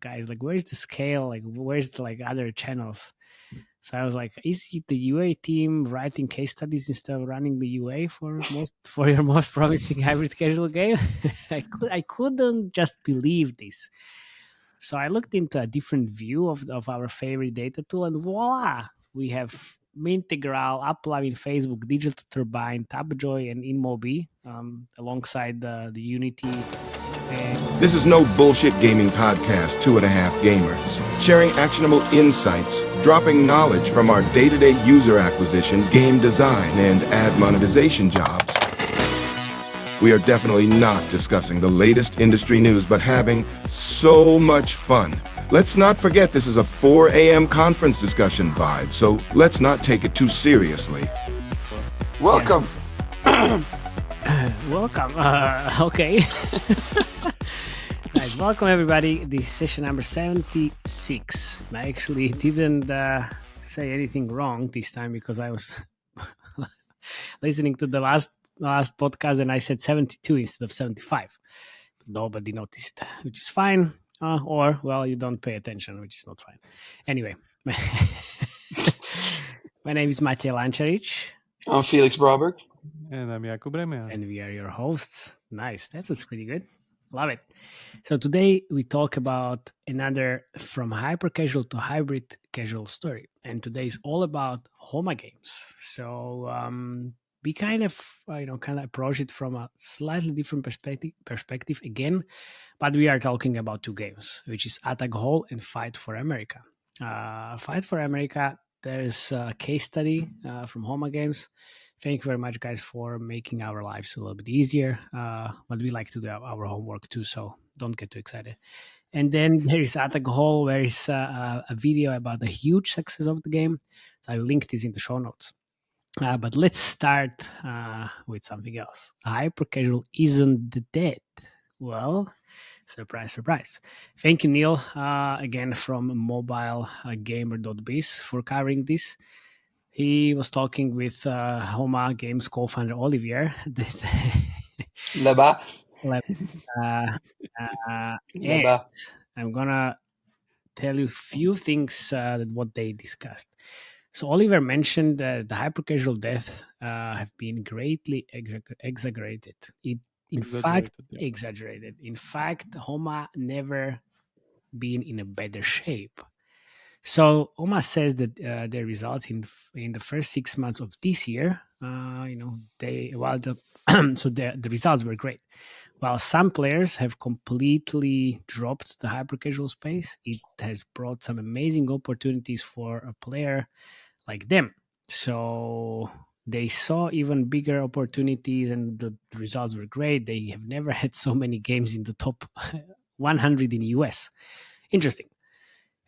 guys, like, where's the scale? Like, where's the other channels? So I was like, is the UA team writing case studies instead of running the UA for your most promising hybrid casual game? I couldn't just believe this. So I looked into a different view of our favorite data tool, and voila, we have Mintegral, Uplove in Facebook, Digital Turbine, Tabjoy, and InMobi, alongside the Unity. This is no bullshit gaming podcast, 2.5 gamers, sharing actionable insights, dropping knowledge from our day-to-day user acquisition, game design, and ad monetization jobs. We are definitely not discussing the latest industry news, but having so much fun. Let's not forget this is a 4 a.m. conference discussion vibe, so let's not take it too seriously. Welcome. Welcome. Okay. Nice. Welcome, everybody. This is session number 76. I actually didn't say anything wrong this time because I was listening to the last podcast and I said 72 instead of 75. Nobody noticed, which is fine. Or, well, you don't pay attention, which is not fine. Anyway, my name is Matej Lančarič. I'm Felix Broberg. And I'm Jakub Remia. And we are your hosts. Nice. That was pretty good. Love it. So today we talk about another from hypercasual to hybrid casual story. And today is all about Homa Games. So we kind of approach it from a slightly different perspective again, but we are talking about two games, which is Attack Hall and Fight for America. Fight for America, there's a case study from Homa Games. Thank you very much, guys, for making our lives a little bit easier. But we like to do our homework too, so don't get too excited. And then there is Attack Hall, where is a video about the huge success of the game. So I will link this in the show notes. But let's start with something else. Hypercasual isn't dead. Well, surprise, surprise. Thank you, Neil, again from mobilegamer.biz for covering this. He was talking with Homa Games co-founder Olivier. Là-bas. And I'm gonna tell you a few things that what they discussed. So Oliver mentioned that the hypercasual death have been greatly exaggerated. Exaggerated. In fact, Homa never been in a better shape. So Homa says that their results in the first 6 months of this year, the results were great. While some players have completely dropped the hypercasual space, it has brought some amazing opportunities for a player like them. So they saw even bigger opportunities, and the results were great. They have never had so many games in the top 100 in the US. Interesting.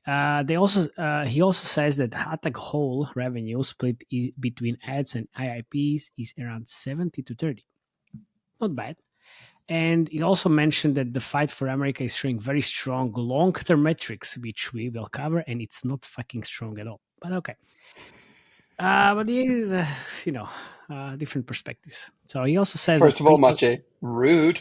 He also says that Attack Hall revenue split between ads and IIPs is around 70 to 30. Not bad. And he also mentioned that the Fight for America is showing very strong long-term metrics, which we will cover, and it's not fucking strong at all. But okay. But these, different perspectives. So he also says... First of all, Matej, rude.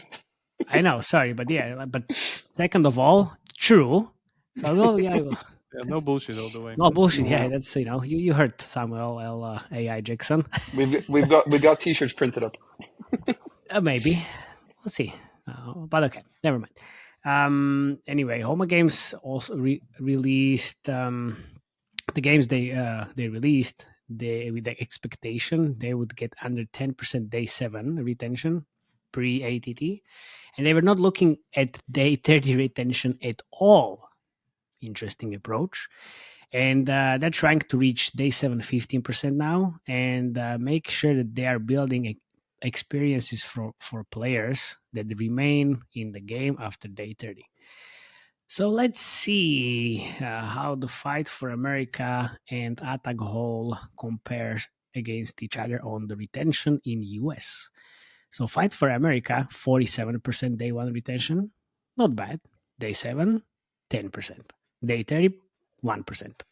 I know, sorry, but yeah. But second of all, true. So no bullshit all the way. No bullshit. Yeah, that's you heard Samuel L. AI Jackson. we got t-shirts printed up. Maybe we'll see. But okay, never mind. Anyway, Homa Games also released the games they released. With the expectation they would get under 10% day 7 retention pre-ATT, and they were not looking at day 30 retention at all. Interesting approach. And they're trying to reach day 7 15% now, and make sure that they are building experiences for players that remain in the game after day 30. So let's see how the Fight for America and Attack Hall compares against each other on the retention in US. So Fight for America, 47% day 1 retention. Not bad. Day 7, 10%. Day 30, 1%.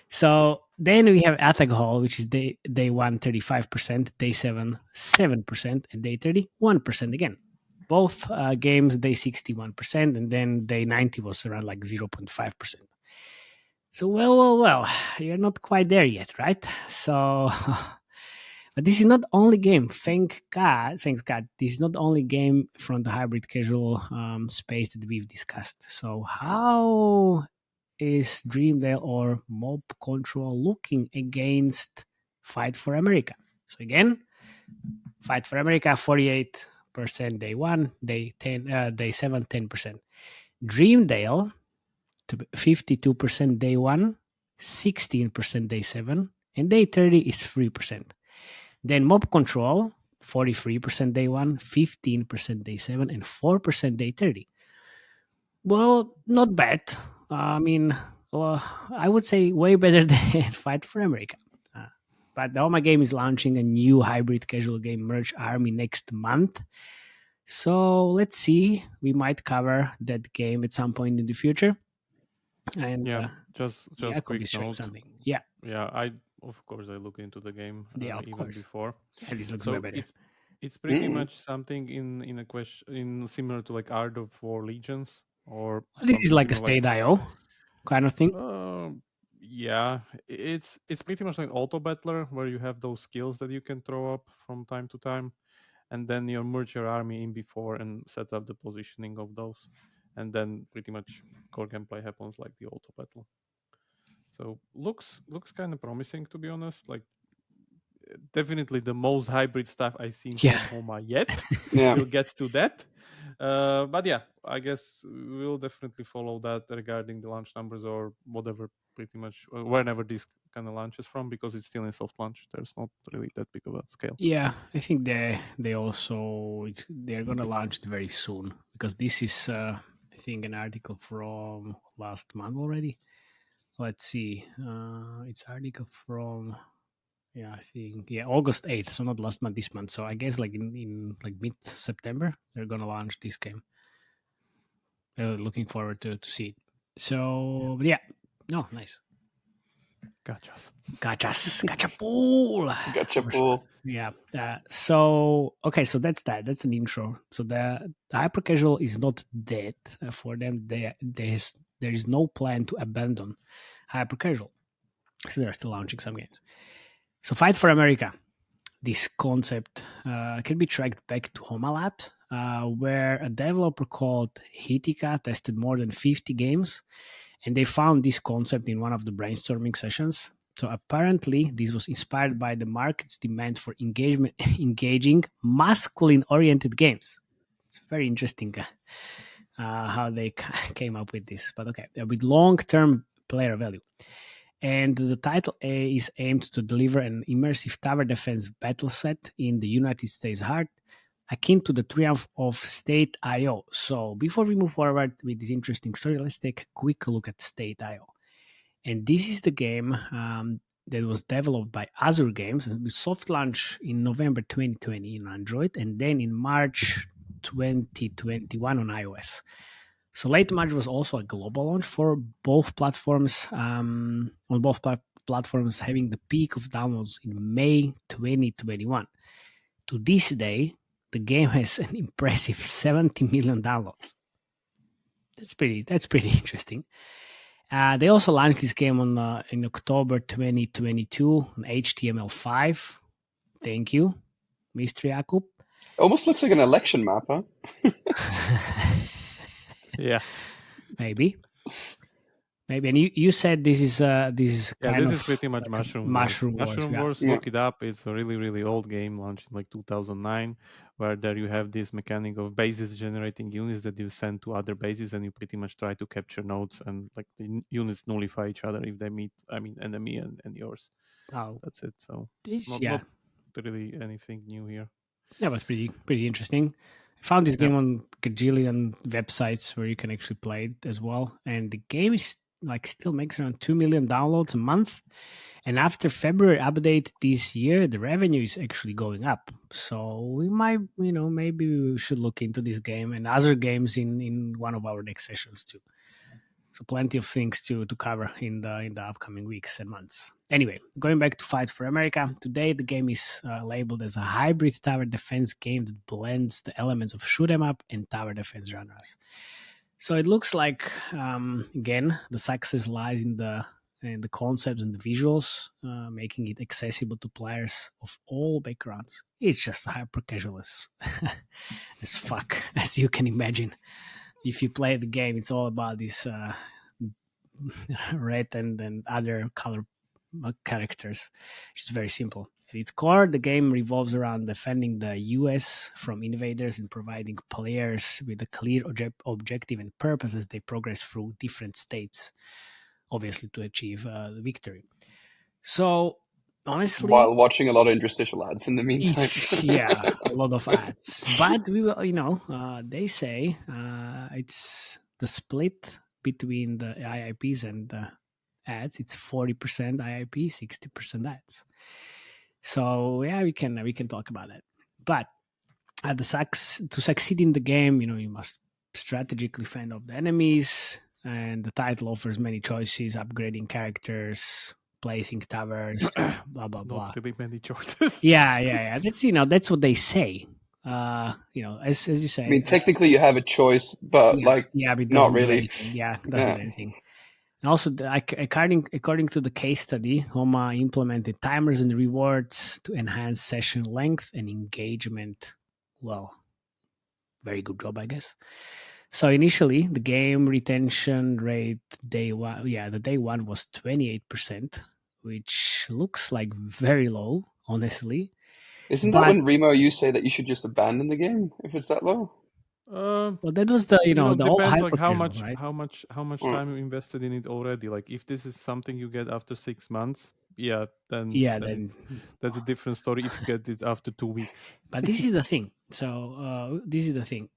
So then we have Attack Hall, which is day 1, 35%, day 7, 7%, and day 30, 1% again. both games day 61%, and then day 90 was around like 0.5%. So well, you're not quite there yet, right? So but this is not only game. Thanks God, this is not only game from the hybrid casual space that we've discussed. So how is Dreamdale or Mob Control looking against Fight for America? So again, Fight for America 48% day 1, day 10, day 7 10%. Dreamdale 52% day 1, 16% day 7, and day 30 is 3%. Then Mob Control 43% day 1, 15% day 7, and 4% day 30. Well, not bad. I mean, I would say way better than Fight for America. But the Homa Game is launching a new hybrid casual game Merge Army next month. So let's see. We might cover that game at some point in the future. And just quick note. Something. Yeah. I of course I look into the game even before. Yeah, this looks so way better. It's pretty much something in a question in similar to like Art of War Legions or this is like a state IO kind of thing. Yeah, it's pretty much like auto battler where you have those skills that you can throw up from time to time, and then you merge your army in before and set up the positioning of those, and then pretty much core gameplay happens like the auto battle. So looks kind of promising, to be honest. Like definitely the most hybrid stuff I've seen from Homa yet. We'll get to that. But yeah, I guess we'll definitely follow that regarding the launch numbers or whatever, pretty much whenever this kind of launches from, because it's still in soft launch. There's not really that big of a scale. Yeah, I think they're gonna launch it very soon, because this is I think an article from last month already. Let's see, it's article from I think August 8th, so not last month, this month. So I guess like in like mid-September they're gonna launch this game. Looking forward to see it. So no, nice. Gotcha pool. Gotcha pool. Yeah. So that's that. That's an intro. So the hyper casual is not dead for them. There is no plan to abandon hyper casual. So they're still launching some games. So Fight for America, this concept can be tracked back to Homa Labs, where a developer called Hitika tested more than 50 games, and they found this concept in one of the brainstorming sessions. So apparently, this was inspired by the market's demand for engaging masculine-oriented games. It's very interesting how they came up with this, but okay, with long-term player value. And the title is aimed to deliver an immersive tower defense battle set in the United States heart, akin to the triumph of State IO. So before we move forward with this interesting story, let's take a quick look at State IO. And this is the game that was developed by Azure Games and with soft launch in November 2020 in Android, and then in March 2021 on iOS. So late March was also a global launch for both platforms, on both platforms having the peak of downloads in May 2021. To this day, the game has an impressive 70 million downloads. That's pretty interesting. They also launched this game on in October 2022 on HTML5. Thank you, Mr. Jakub. Almost looks like an election map, huh? Yeah, maybe. And you said this is this is pretty much like Mushroom Wars. Look it up. It's a really, really old game launched in like 2009, where there you have this mechanic of bases generating units that you send to other bases, and you pretty much try to capture nodes, and like the units nullify each other if they meet. I mean, enemy and yours. Oh, that's it. So not really anything new here. Yeah, it was pretty interesting. I found this game on gajillion websites where you can actually play it as well, and the game is like still makes around 2 million downloads a month. And after February update this year, the revenue is actually going up. So we might, maybe we should look into this game and other games in one of our next sessions too. So plenty of things to cover in the upcoming weeks and months. Anyway, going back to Fight for America, today the game is labeled as a hybrid tower defense game that blends the elements of shoot 'em up and tower defense genres. So it looks like again the success lies in the concepts and the visuals, making it accessible to players of all backgrounds. It's just hyper casual as fuck, as you can imagine. If you play the game, it's all about this red and other color characters. It's very simple. At its core, the game revolves around defending the US from invaders and providing players with a clear objective and purpose as they progress through different states, obviously to achieve the victory. So, honestly, While watching a lot of interstitial ads in the meantime. it's a lot of ads, but we will, they say it's the split between the IIPs and the ads. It's 40% IIP, 60% ads. So yeah, we can talk about that. But to succeed in the game, you must strategically fend off the enemies, and the title offers many choices: upgrading characters, placing towers, blah blah blah. Not really many choices. Yeah. That's what they say. As you say. I mean, technically you have a choice, but but it not doesn't do really. anything. Yeah, it doesn't do anything. And also, according to the case study, Homa implemented timers and rewards to enhance session length and engagement. Well, very good job, I guess. So initially, the game retention rate day one was 28%, which looks like very low, honestly. Isn't that when Remo you say that you should just abandon the game if it's that low? Well, that was the the old depends like right? how much time you invested in it already. Like if this is something you get after 6 months, then that's a different story. If you get it after 2 weeks, but this is the thing. So this is the thing.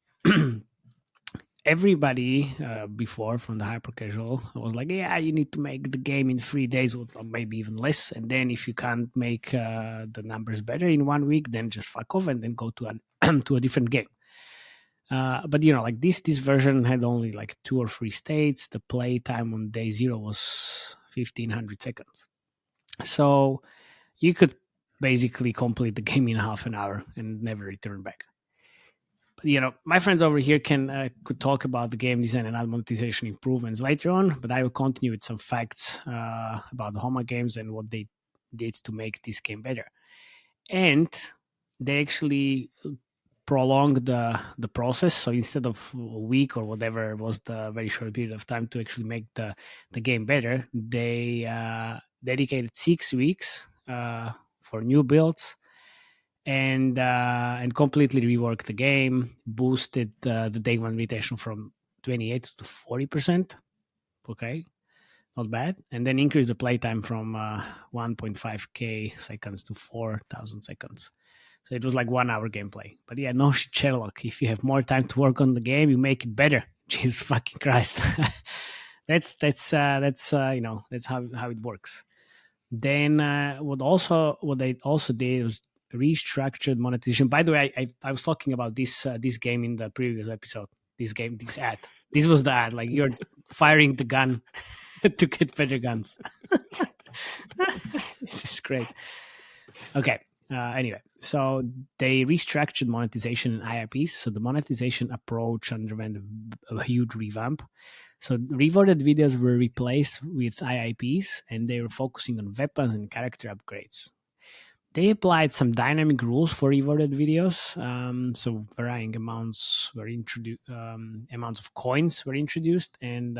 Everybody before from the hyper casual was like, yeah, you need to make the game in 3 days or maybe even less, and then if you can't make the numbers better in 1 week, then just fuck off and then go to to a different game. But like this version had only like 2 or 3 states. The play time on day 0 was 1500 seconds, so you could basically complete the game in half an hour and never return back. But my friends over here could talk about the game design and monetization improvements later on, but I will continue with some facts about the Homa Games and what they did to make this game better. And they actually prolonged the process. So instead of a week or whatever was the very short period of time to actually make the game better, they dedicated 6 weeks for new builds and completely reworked the game, boosted the day one retention from 28 to 40%. Okay, not bad. And then increased the playtime from 1.5k seconds to 4,000 seconds. So it was like 1 hour gameplay. But yeah, no shit, Sherlock. If you have more time to work on the game, you make it better. Jesus fucking Christ. that's how it works. Then what they also did was restructured monetization. By the way, I was talking about this game in the previous episode. This ad. This was the ad. Like you're firing the gun to get better guns. This is great. Okay. Anyway, so they restructured monetization and IIPs. So the monetization approach underwent a huge revamp. So rewarded videos were replaced with IIPs, and they were focusing on weapons and character upgrades. They applied some dynamic rules for rewarded videos. So varying amounts were introduced, amounts of coins were introduced, and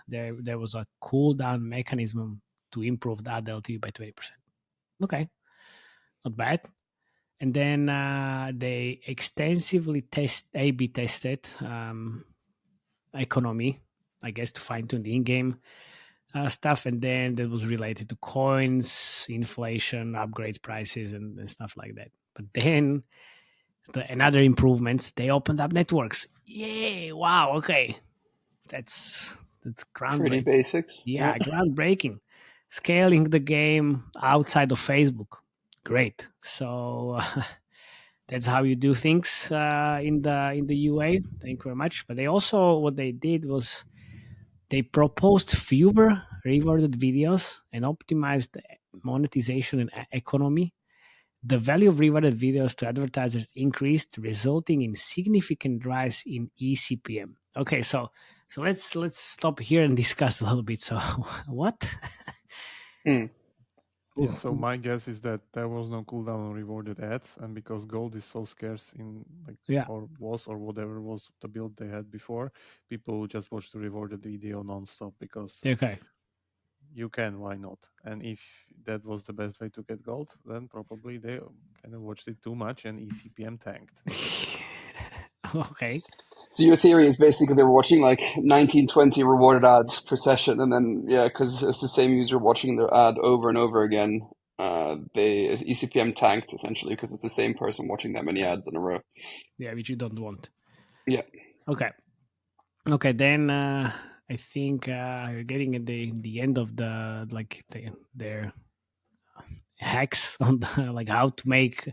there was a cooldown mechanism to improve the ad LTV by 20%. Okay, not bad. And then they extensively A/B tested economy, I guess, to fine tune the in-game stuff, and then that was related to coins, inflation, upgrade prices, and stuff like that. But then another improvements, they opened up networks. Yay! Wow. Okay, that's groundbreaking. Pretty basics. Yeah, groundbreaking. Scaling the game outside of Facebook. Great. So that's how you do things in the UA. Thank you very much. But they also, what they did was They proposed fewer rewarded videos and optimized monetization and economy. The value of rewarded videos to advertisers increased, resulting in significant rise in eCPM. Okay, so let's stop here and discuss a little bit. So what? Hmm. Yeah, so my guess is that there was no cooldown on rewarded ads, and because gold is so scarce in like Yeah. or was or whatever was the build they had before, people just watch the rewarded video nonstop because Okay. you can, why not? And if that was the best way to get gold, then probably they kind of watched it too much and eCPM tanked. Okay. So your theory is basically they were watching like 1920 rewarded ads per session, and then yeah, because it's the same user watching their ad over and over again, they eCPM tanked essentially because it's the same person watching that many ads in a row. Yeah, which you don't want. Yeah. Okay. Okay, then I think you're getting at the end of their hacks on like how to make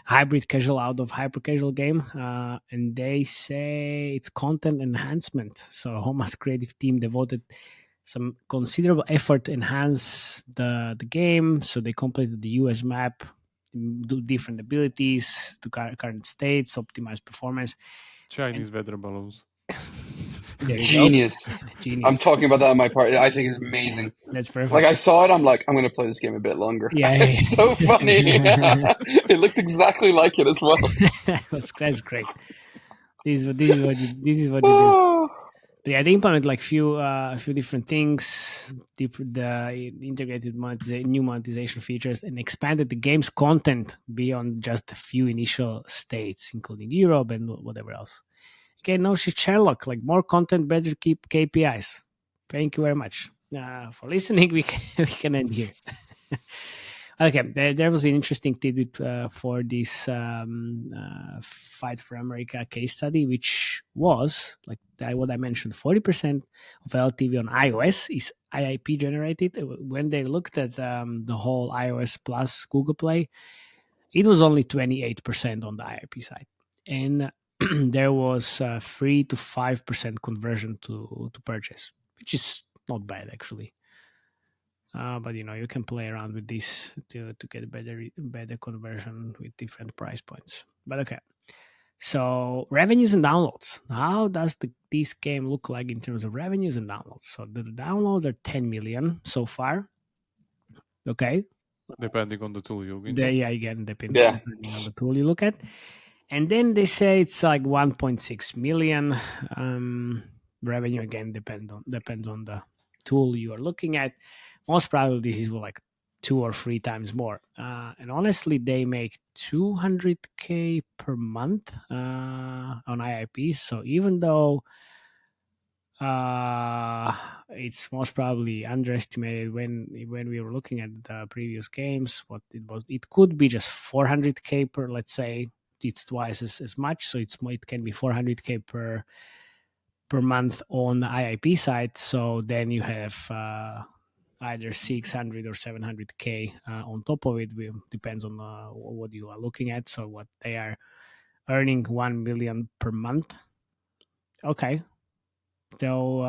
hybrid casual out of hyper casual game, and they say it's content enhancement. So Homa's creative team devoted some considerable effort to enhance the game. So they completed the US map, do different abilities to current states, optimize performance. Chinese weather balloons. There you go. Genius. I'm Genius. talking about that on my part. I think it's amazing. That's Like perfect. I saw it, I'm like, I'm gonna play this game a bit longer. Yeah. It's so funny. It looked exactly like it as well. That's great. This is what you do. Yeah, they implement like few different things, the integrated new monetization features, and expanded the game's content beyond just a few initial states, including Europe and whatever else. Okay, no shit, Sherlock. Like more content, better keep KPIs. Thank you very much for listening. We can end here. Okay, there was an interesting tidbit for this Fight for America case study, which was like what I mentioned: 40% of LTV on iOS is IIP generated. When they looked at the whole iOS plus Google Play, it was only 28% on the IIP side, and there was 3 to 5% conversion to purchase, which is not bad actually. But you can play around with this to get better conversion with different price points. But okay, so revenues and downloads. How does this game look like in terms of revenues and downloads? So the downloads are 10 million so far. Okay, Depending on the tool you look into. yeah, again Yeah. depending on the tool you look at, and then they say it's like 1.6 million revenue. Again, depends on the tool you are looking at. Most probably this is like 2 or 3 times more, and honestly they make 200K per month on IIP. So even though it's most probably underestimated when we were looking at the previous games, what it was, it could be just 400K per, let's say it's twice as much, so it can be 400K per month on the IIP side. So then you have either 600 or 700K on top of it. Depends on what you are looking at. So what they are earning 1 million per month. Okay. So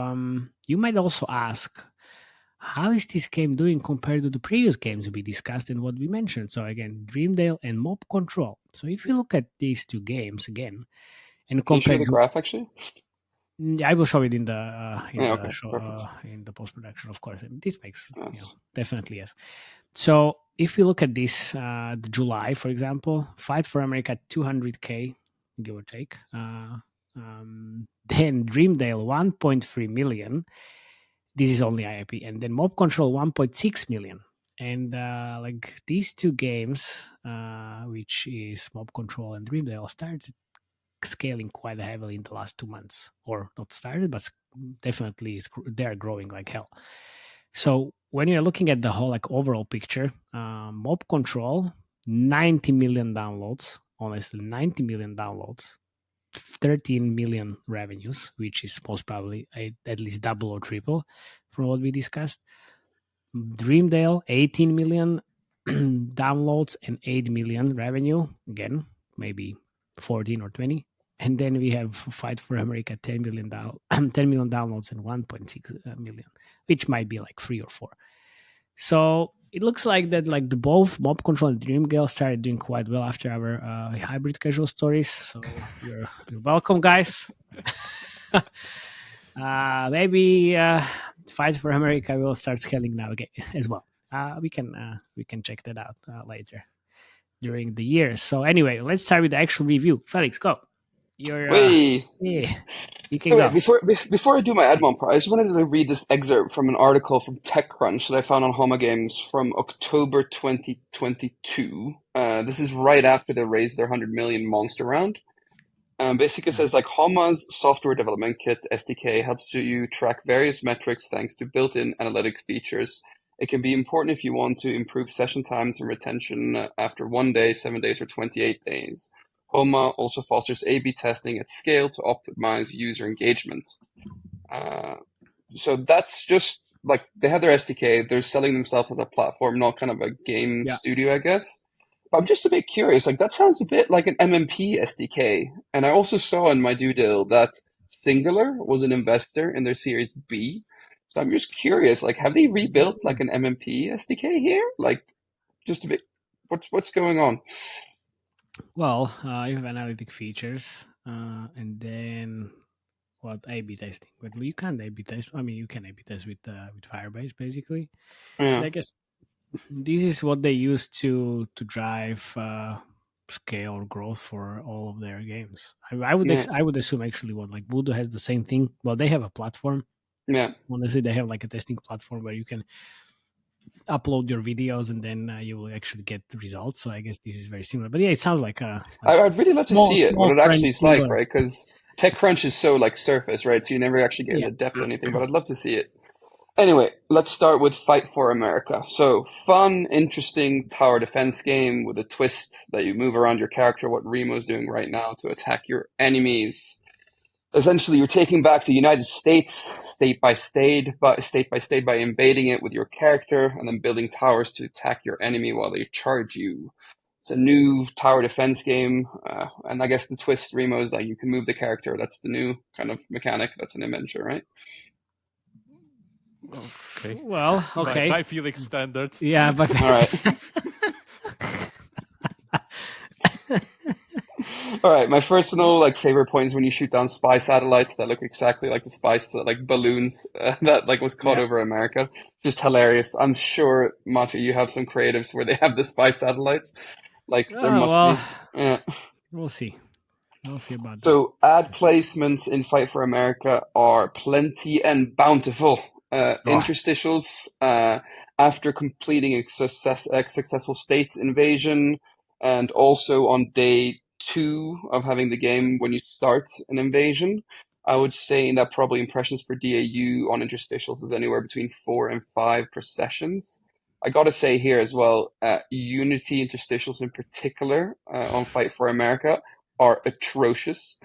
you might also ask, how is this game doing compared to the previous games we discussed and what we mentioned? So again, Dreamdale and Mob Control. So if you look at these two games again and Can you show compare, the graph actually? I will show it in the Yeah, okay, perfect. in the post production, of course. And this makes Yes. definitely yes. So if we look at this, the July, for example, Fight for America 200K, give or take. Then Dreamdale 1.3 million. This is only IIP, and then Mob Control 1.6 million. And like these two games, which is Mob Control and Dreamdale, started scaling quite heavily in the last 2 months, or not started, but definitely they're growing like hell. So when you're looking at the whole like overall picture, Mob Control 90 million downloads, honestly 90 million downloads, 13 million revenues, which is most probably at least double or triple from what we discussed. Dreamdale 18 million downloads and 8 million revenue, again maybe 14 or 20. And then we have Fight for America, 10 million, 10 million downloads and 1.6 million, which might be like 3 or 4. So it looks like that, like the both Mob Control and Dream Girl started doing quite well after our hybrid casual stories. So you're welcome, guys. Maybe Fight for America will start scaling now again as well. We can check that out later during the year. So anyway, let's start with the actual review. Felix, go. You're Wait. yeah, you can So go. wait, before I do my Edmond part, I just wanted to read this excerpt from an article from TechCrunch that I found on Homa Games from October 2022. This is right after they raised their 100 million monster round. Basically, it says like Homa's software development kit SDK helps you track various metrics thanks to built-in analytic features. It can be important if you want to improve session times and retention after 1 day, 7 days, or 28 days. Homa also fosters A/B testing at scale to optimize user engagement. So that's just like they have their SDK. They're selling themselves as a platform, not kind of a game studio, I guess. But I'm just a bit curious. Like that sounds a bit like an MMP SDK. And I also saw in my due dil that Singular was an investor in their Series B. So I'm just curious. Like, have they rebuilt like an MMP SDK here? Like, just a bit. What's going on? Well, you have analytic features, and then what A/B testing. But you can't A/B test. I mean, you can A/B test with Firebase basically. Yeah. But I guess this is what they use to drive scale or growth for all of their games. I would assume actually what like Voodoo has the same thing. Well, they have a platform. Yeah. Honestly, they have like a testing platform where you can upload your videos and then you will actually get the results. So I guess this is very similar. But yeah, it sounds like I'd really love to see it, what it actually is like, right? Because TechCrunch is so like surface, right? So you never actually get into depth or anything, but I'd love to see it. Anyway, let's start with Fight for America. So fun, interesting tower defense game with a twist that you move around your character, what Remo's doing right now to attack your enemies. Essentially, you're taking back the United States state by state by invading it with your character and then building towers to attack your enemy while they charge you. It's a new tower defense game, and I guess the twist, Remo, is that you can move the character. That's the new kind of mechanic that's an adventure, right? Okay. Well, okay. By Felix standards. Yeah, but all right. All right, my personal like favorite point is when you shoot down spy satellites that look exactly like the spy like balloons that like was caught over America. Just hilarious. I'm sure, Matej, you have some creatives where they have the spy satellites. Like there must be. Yeah. We'll see. We'll see about that. So ad placements in Fight for America are plenty and bountiful. Interstitials after completing a successful state invasion, and also on day 2 of having the game when you start an invasion. I would say that probably impressions per DAU on interstitials is anywhere between 4 and 5 per sessions. I gotta say here as well, Unity interstitials in particular on Fight for America are atrocious.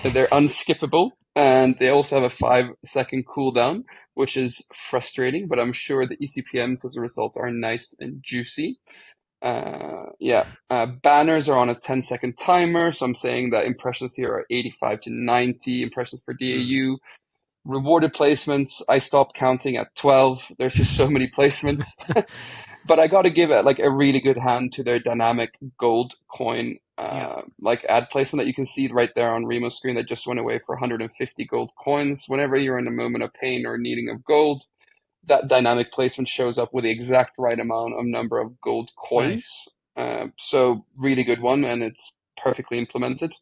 They're unskippable, and they also have a 5-second cooldown, which is frustrating, but I'm sure the eCPMs as a result are nice and juicy. Banners are on a 10-second timer, so I'm saying that impressions here are 85 to 90 impressions per DAU. Rewarded placements, I stopped counting at 12. There's just so many placements. But I got to give it like a really good hand to their dynamic gold coin like ad placement that you can see right there on Remo's screen that just went away for 150 gold coins. Whenever you're in a moment of pain or needing of gold, that dynamic placement shows up with the exact right amount of number of gold coins. Nice. So really good one, and it's perfectly implemented.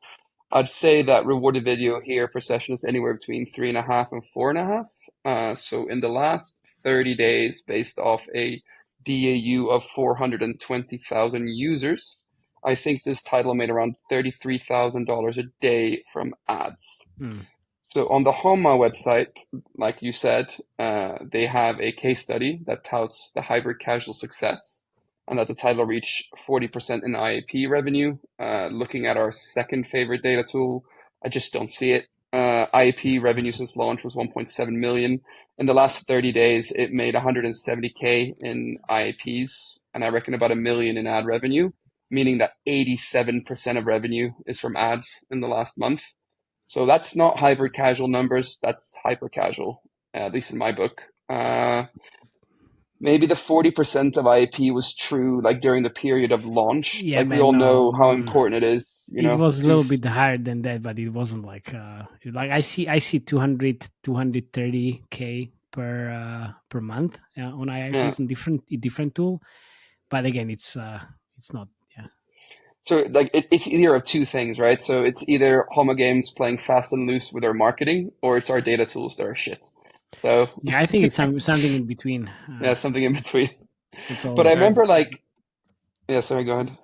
I'd say that rewarded video here per session is anywhere between 3.5 and 4.5. So in the last 30 days, based off a DAU of 420,000 users, I think this title made around $33,000 a day from ads. So on the Homa website, like you said, they have a case study that touts the hybrid casual success, and that the title reached 40% in IAP revenue. Looking at our second favorite data tool, I just don't see it. IAP revenue since launch was 1.7 million. In the last 30 days, it made 170K in IAPs, and I reckon about $1 million in ad revenue. meaning that 87% of revenue is from ads in the last month. So that's not hybrid casual numbers. That's hyper casual, at least in my book. Maybe the 40% of IP was true, like during the period of launch. Yeah, Like we man. all No, know how important it is, you it know. was a little bit higher than that, but it wasn't like I see 230K per month on Yeah. IIPs in different tool. But again, it's not. Yeah, So like it's either of two things, right? So it's either Homa Games playing fast and loose with their marketing, or it's our data tools that are shit. So yeah. I think it's something in between. yeah, something in between. It's But I always. Guys, remember like yeah, sorry, go ahead.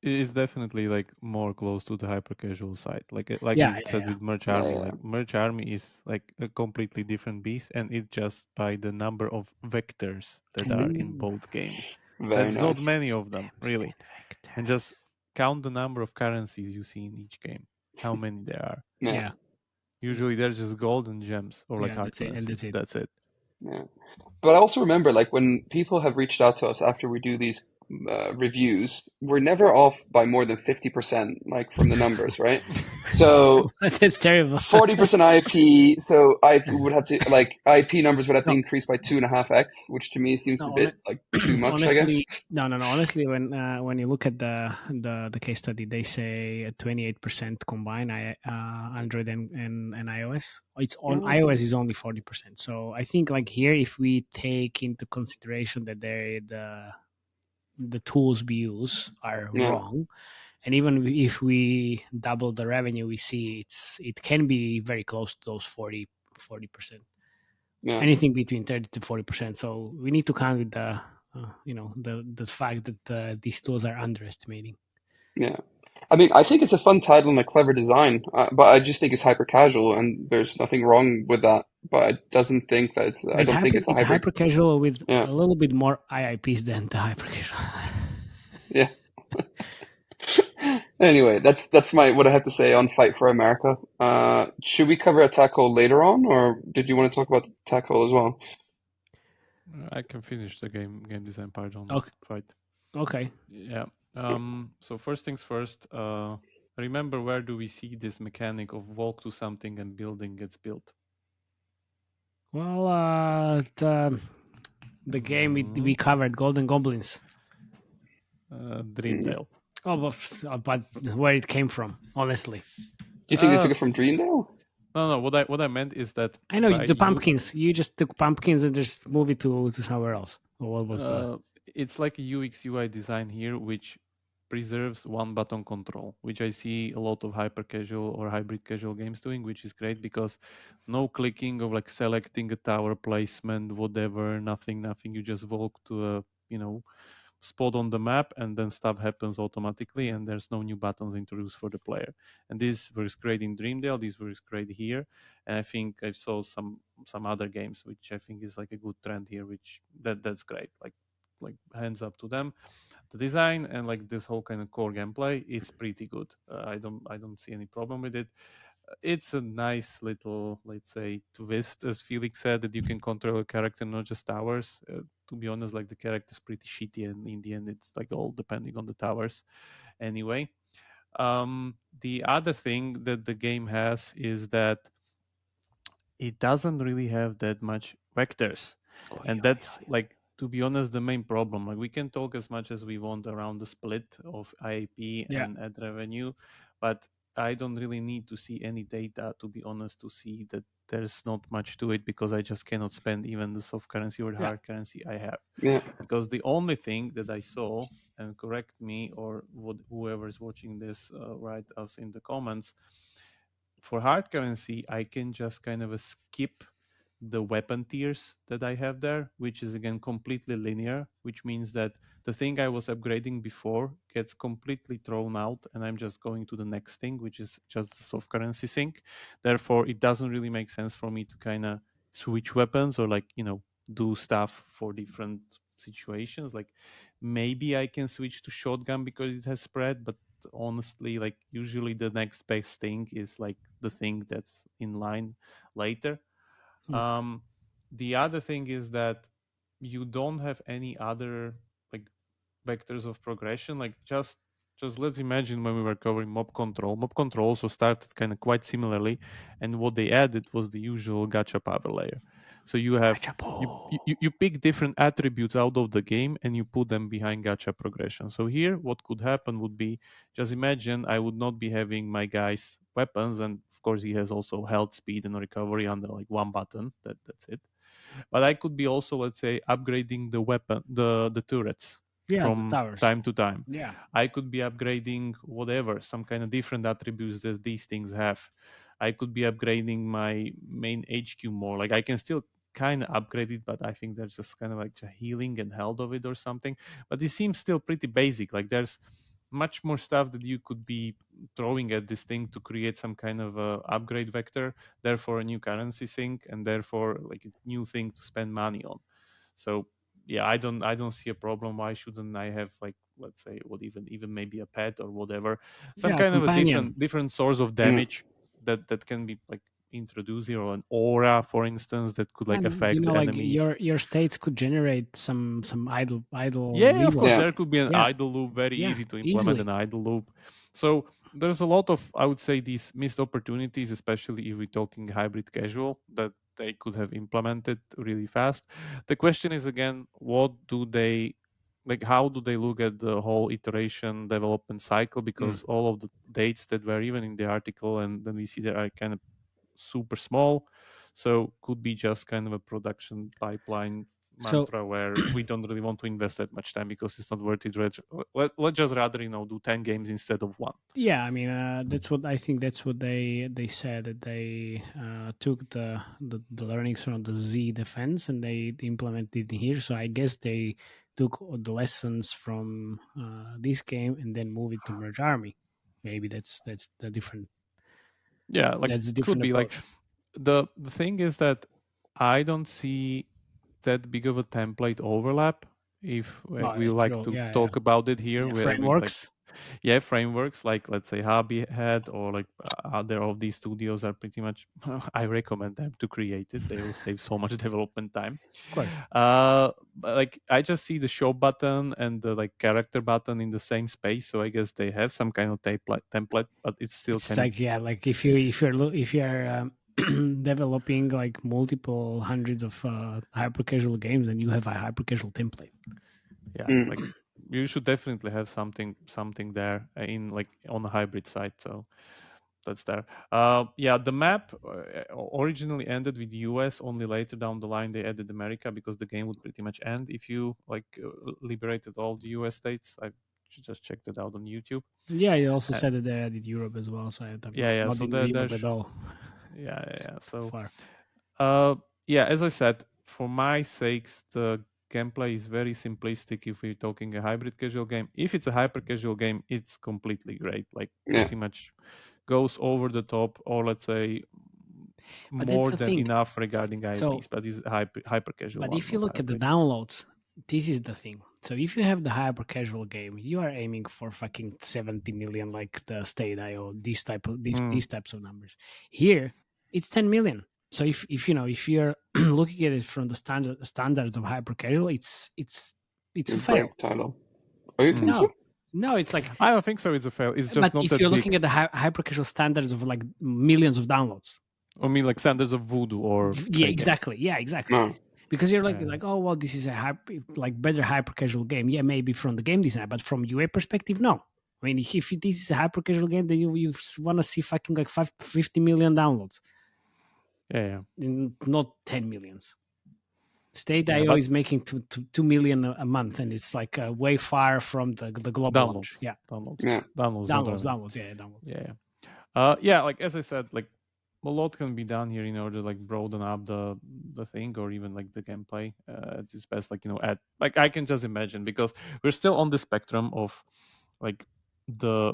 it is definitely like more close to the hyper casual side. Like Yeah, we yeah, said yeah. with Merch Yeah, Army, yeah. like Merch Army is like a completely different beast, and it's just by the number of vectors that are in Ooh, both games. Very That's not nice. many of them, really. stamps and And just vectors. count the number of currencies you see in each game, how many there are. Yeah, Yeah, Usually they're just gold and gems or like yeah. hard That's it, and currency. that's it. That's it. yeah. But I also remember, like, when people have reached out to us after we do these reviews, we're never off by more than 50%, like from the numbers, right? So That's terrible. 40% IP, so IP would have to, like, IP numbers would have to No, increase by 2.5x, which to me seems a no, bit like too much, I guess. honestly, no. Honestly, when you look at the case study, they say 28% combined Android and iOS. It's on Oh, iOS is only 40%. So I think like here, if we take into consideration that the tools we use are yeah, wrong, and even if we double the revenue, we see it can be very close to those 40%, yeah, anything between 30 to 40%. So we need to count with the fact that these tools are underestimating. yeah. I mean, I think it's a fun title and a clever design, but I just think it's hyper casual, and there's nothing wrong with that. But I doesn't think that it's. But I don't think it's a it's hybrid. hyper casual with Yeah, a little bit more IIPs than the hyper casual. yeah. Anyway, that's my what I have to say on Fight for America. Should we cover Attack Hole later on, or did you want to talk about Attack Hole as well? I can finish the game design part on Okay. Fight. Okay. Yeah. So first things first, remember where do we see this mechanic of walk to something and building gets built? Well, the game we Mhm. covered, Golden Goblins. Mm. Dreamdale. Oh, but where it came from, honestly. You think they took it from Dreamdale? No. What I meant is that I know by the you, pumpkins. You just took pumpkins and just move it to somewhere else. Or what was the? it's like a UX UI design here, which preserves one button control, which I see a lot of hyper casual or hybrid casual games doing, which is great because no clicking of like selecting a tower placement, whatever, nothing. You just walk to a spot on the map and then stuff happens automatically and there's no new buttons introduced for the player. And this works great in Dreamdale, this works great here. And I think I saw some other games which I think is like a good trend here, which that's great. Like hands up to them. The design and like this whole kind of core gameplay is pretty good. I don't see any problem with it. It's a nice little, let's say, twist, as Felix said, that you can control a character, not just towers. To be honest, like the character's pretty shitty, and in the end, it's like all depending on the towers. Anyway, the other thing that the game has is that it doesn't really have that much vectors, Oi, and oi, that's oi. like, to be honest, the main problem. Like we can talk as much as we want around the split of IAP Yeah, and ad revenue, but I don't really need to see any data, to be honest, to see that there's not much to it, because I just cannot spend even the soft currency or the yeah. hard currency I have. Yeah, Because the only thing that I saw, and correct me or whoever is watching this, write us in the comments, for hard currency, I can just kind of skip the weapon tiers that I have there, which is again completely linear, which means that the thing I was upgrading before gets completely thrown out and I'm just going to the next thing, which is just the soft currency sync. Therefore, it doesn't really make sense for me to kind of switch weapons or like, do stuff for different situations. Like maybe I can switch to shotgun because it has spread, but honestly, like usually the next best thing is like the thing that's in line later. Hmm. um, the other thing is that you don't have any other like vectors of progression. Like just just let's imagine when we were covering mob control. Mob control also started kind of quite similarly, and what they added was the usual gacha power layer. So you have you pick different attributes out of the game and you put them behind gacha progression. So here, what could happen would be, just imagine I would not be having my guy's weapons, and of course he has also health, speed, and recovery under like one button. That's it. But I could be also, let's say, upgrading the weapon, the turrets Yeah, the from towers. time to time. Yeah. I could be upgrading whatever, some kind of different attributes that these things have. I could be upgrading my main HQ more. Like I can still kind of upgrade it, but I think there's just kind of like a healing and health of it or something. But it seems still pretty basic. Like there's much more stuff that you could be throwing at this thing to create some kind of upgrade vector, therefore a new currency sink, and therefore like a new thing to spend money on. So yeah, I don't see a problem. Why shouldn't I have, like, let's say, what, even maybe a pet or whatever, some Yeah, kind of a companion. different source of damage that can be like introduced here, or an aura, for instance, that could like And affect the like enemies. your states could generate some idle Yeah, of course, reward. Yeah. there could be an Yeah, idle loop. Very yeah, easy to implement an easily. idle loop. So there's a lot of, I would say, these missed opportunities, especially if we're talking hybrid casual, that they could have implemented really fast. The question is again, what do they like? How do they look at the whole iteration development cycle? Because all of the dates that were even in the article, and then we see that are kind of super small. So could be just kind of a production pipeline So mantra where we don't really want to invest that much time because it's not worth it. Let's just rather do 10 games instead of one. yeah, I mean that's what I think. That's what they said, that they took the learnings from the Z defense and they implemented it here. So I guess they took all the lessons from this game and then move it to Merge Army. Maybe that's the different. Yeah, like That's a could different be like approach. the thing is that I don't see that big of a template overlap. If Oh, we it's like true. to Yeah, yeah, talk about it here, yeah. where we like, Frameworks. yeah, frameworks like, let's say, Hobby had, or like other of these studios are pretty much I recommend them to create it. They will save so much development time. Of course. But, like, I just see the show button and the like character button in the same space, so I guess they have some kind of template, but it's still It's kind of, like, yeah, like if you're developing like multiple hundreds of hyper casual games, and you have a hyper casual template. yeah, Mm. like you should definitely have something there in like on the hybrid side. So that's there. Yeah, the map originally ended with US. Only later down the line they added America because the game would pretty much end if you like liberated all the US states. I just checked it out on YouTube. Yeah, you also Uh, said that they added Europe as well, so I'm yeah, yeah. not So in Europe there's at all. yeah. So Far. yeah, as I said, for my sakes, the gameplay is very simplistic if we're talking a hybrid casual game. If it's a hyper casual game, it's completely great. Like Yeah. pretty much goes over the top, or let's say But that's more the than thing. enough regarding So, IPs, but it's a hyper casual but one, if you not look at the hybrid. downloads, this is the thing. So if you have the hyper casual game, you are aiming for fucking 70 million, like the state.io, these types of numbers. Here, it's 10 million. So if you're looking at it from the standards of hyper casual, it's a A fail. blank title. Oh, you think No, so? no, it's like, I don't think so. It's a fail. It's just but not if that you're big. looking at the hyper casual standards of like millions of downloads, I mean, like standards of Voodoo or yeah, Stray Games. exactly, yeah, exactly. No. Because you're like, oh well, this is a better hyper casual game. Yeah, maybe from the game design, but from UA perspective, no. I mean, if this is a hyper casual game, then you want to see fucking like 50 million downloads, Yeah. not 10 millions. Yeah, State.io but is making 2 million a month, and it's like way far from the global downloads. launch. Yeah, Downloads. Yeah. Downloads. Not revenue. downloads. Yeah, downloads. Yeah. Yeah, like as I said, like a lot can be done here in order to like broaden up the thing, or even like the gameplay. It's best like add, like I can just imagine, because we're still on the spectrum of like the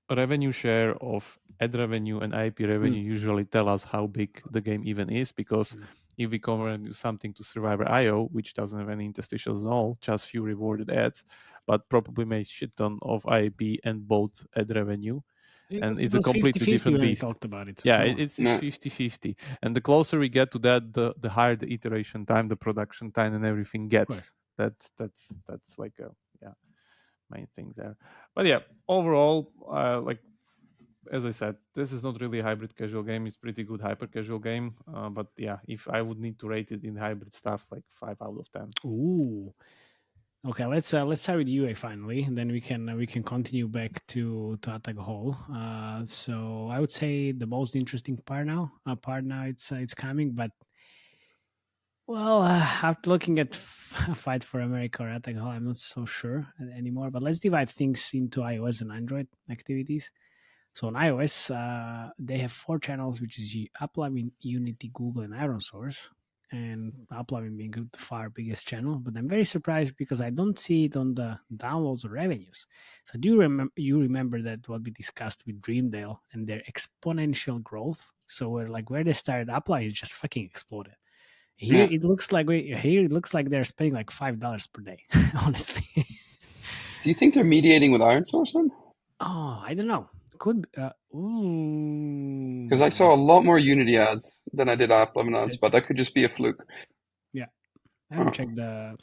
revenue share of ad revenue and IP revenue usually tell us how big the game even is, because if we compare something to Survivor.io, which doesn't have any interstitials at all, just few rewarded ads, but probably makes shit ton of IP and both ad revenue, and it's a completely 50-50 different when we beast. talked about it. So Yeah, come on. it's No. 50-50. And the closer we get to that, the higher the iteration time, the production time, and everything gets. course. That's like a main thing there. But yeah, overall, like as I said, this is not really a hybrid casual game. It's pretty good hyper casual game. But yeah, if I would need to rate it in hybrid stuff, like 5 out of 10. Ooh. Okay, let's start with UA finally, and then we can continue back to Attack Hall. So I would say the most interesting part now it's coming, but well, after looking at Fight for America or Attack Hall, I'm not so sure anymore. But let's divide things into iOS and Android activities. So on iOS, they have 4 channels, which is Uploading, Unity, Google, and Iron Source. And Uploading being the far biggest channel, but I'm very surprised because I don't see it on the downloads or revenues. So do you remember that what we discussed with Dreamdale and their exponential growth? So where they started Uploading, it just fucking exploded. Here Yeah. it looks like they're spending like $5 per day, honestly. Do you think they're mediating with Iron Source then? Oh, I don't know. Could be, Because I saw a lot more Unity ads than I did App Lemon ads, that's, but that could just be a fluke. yeah. I haven't checked the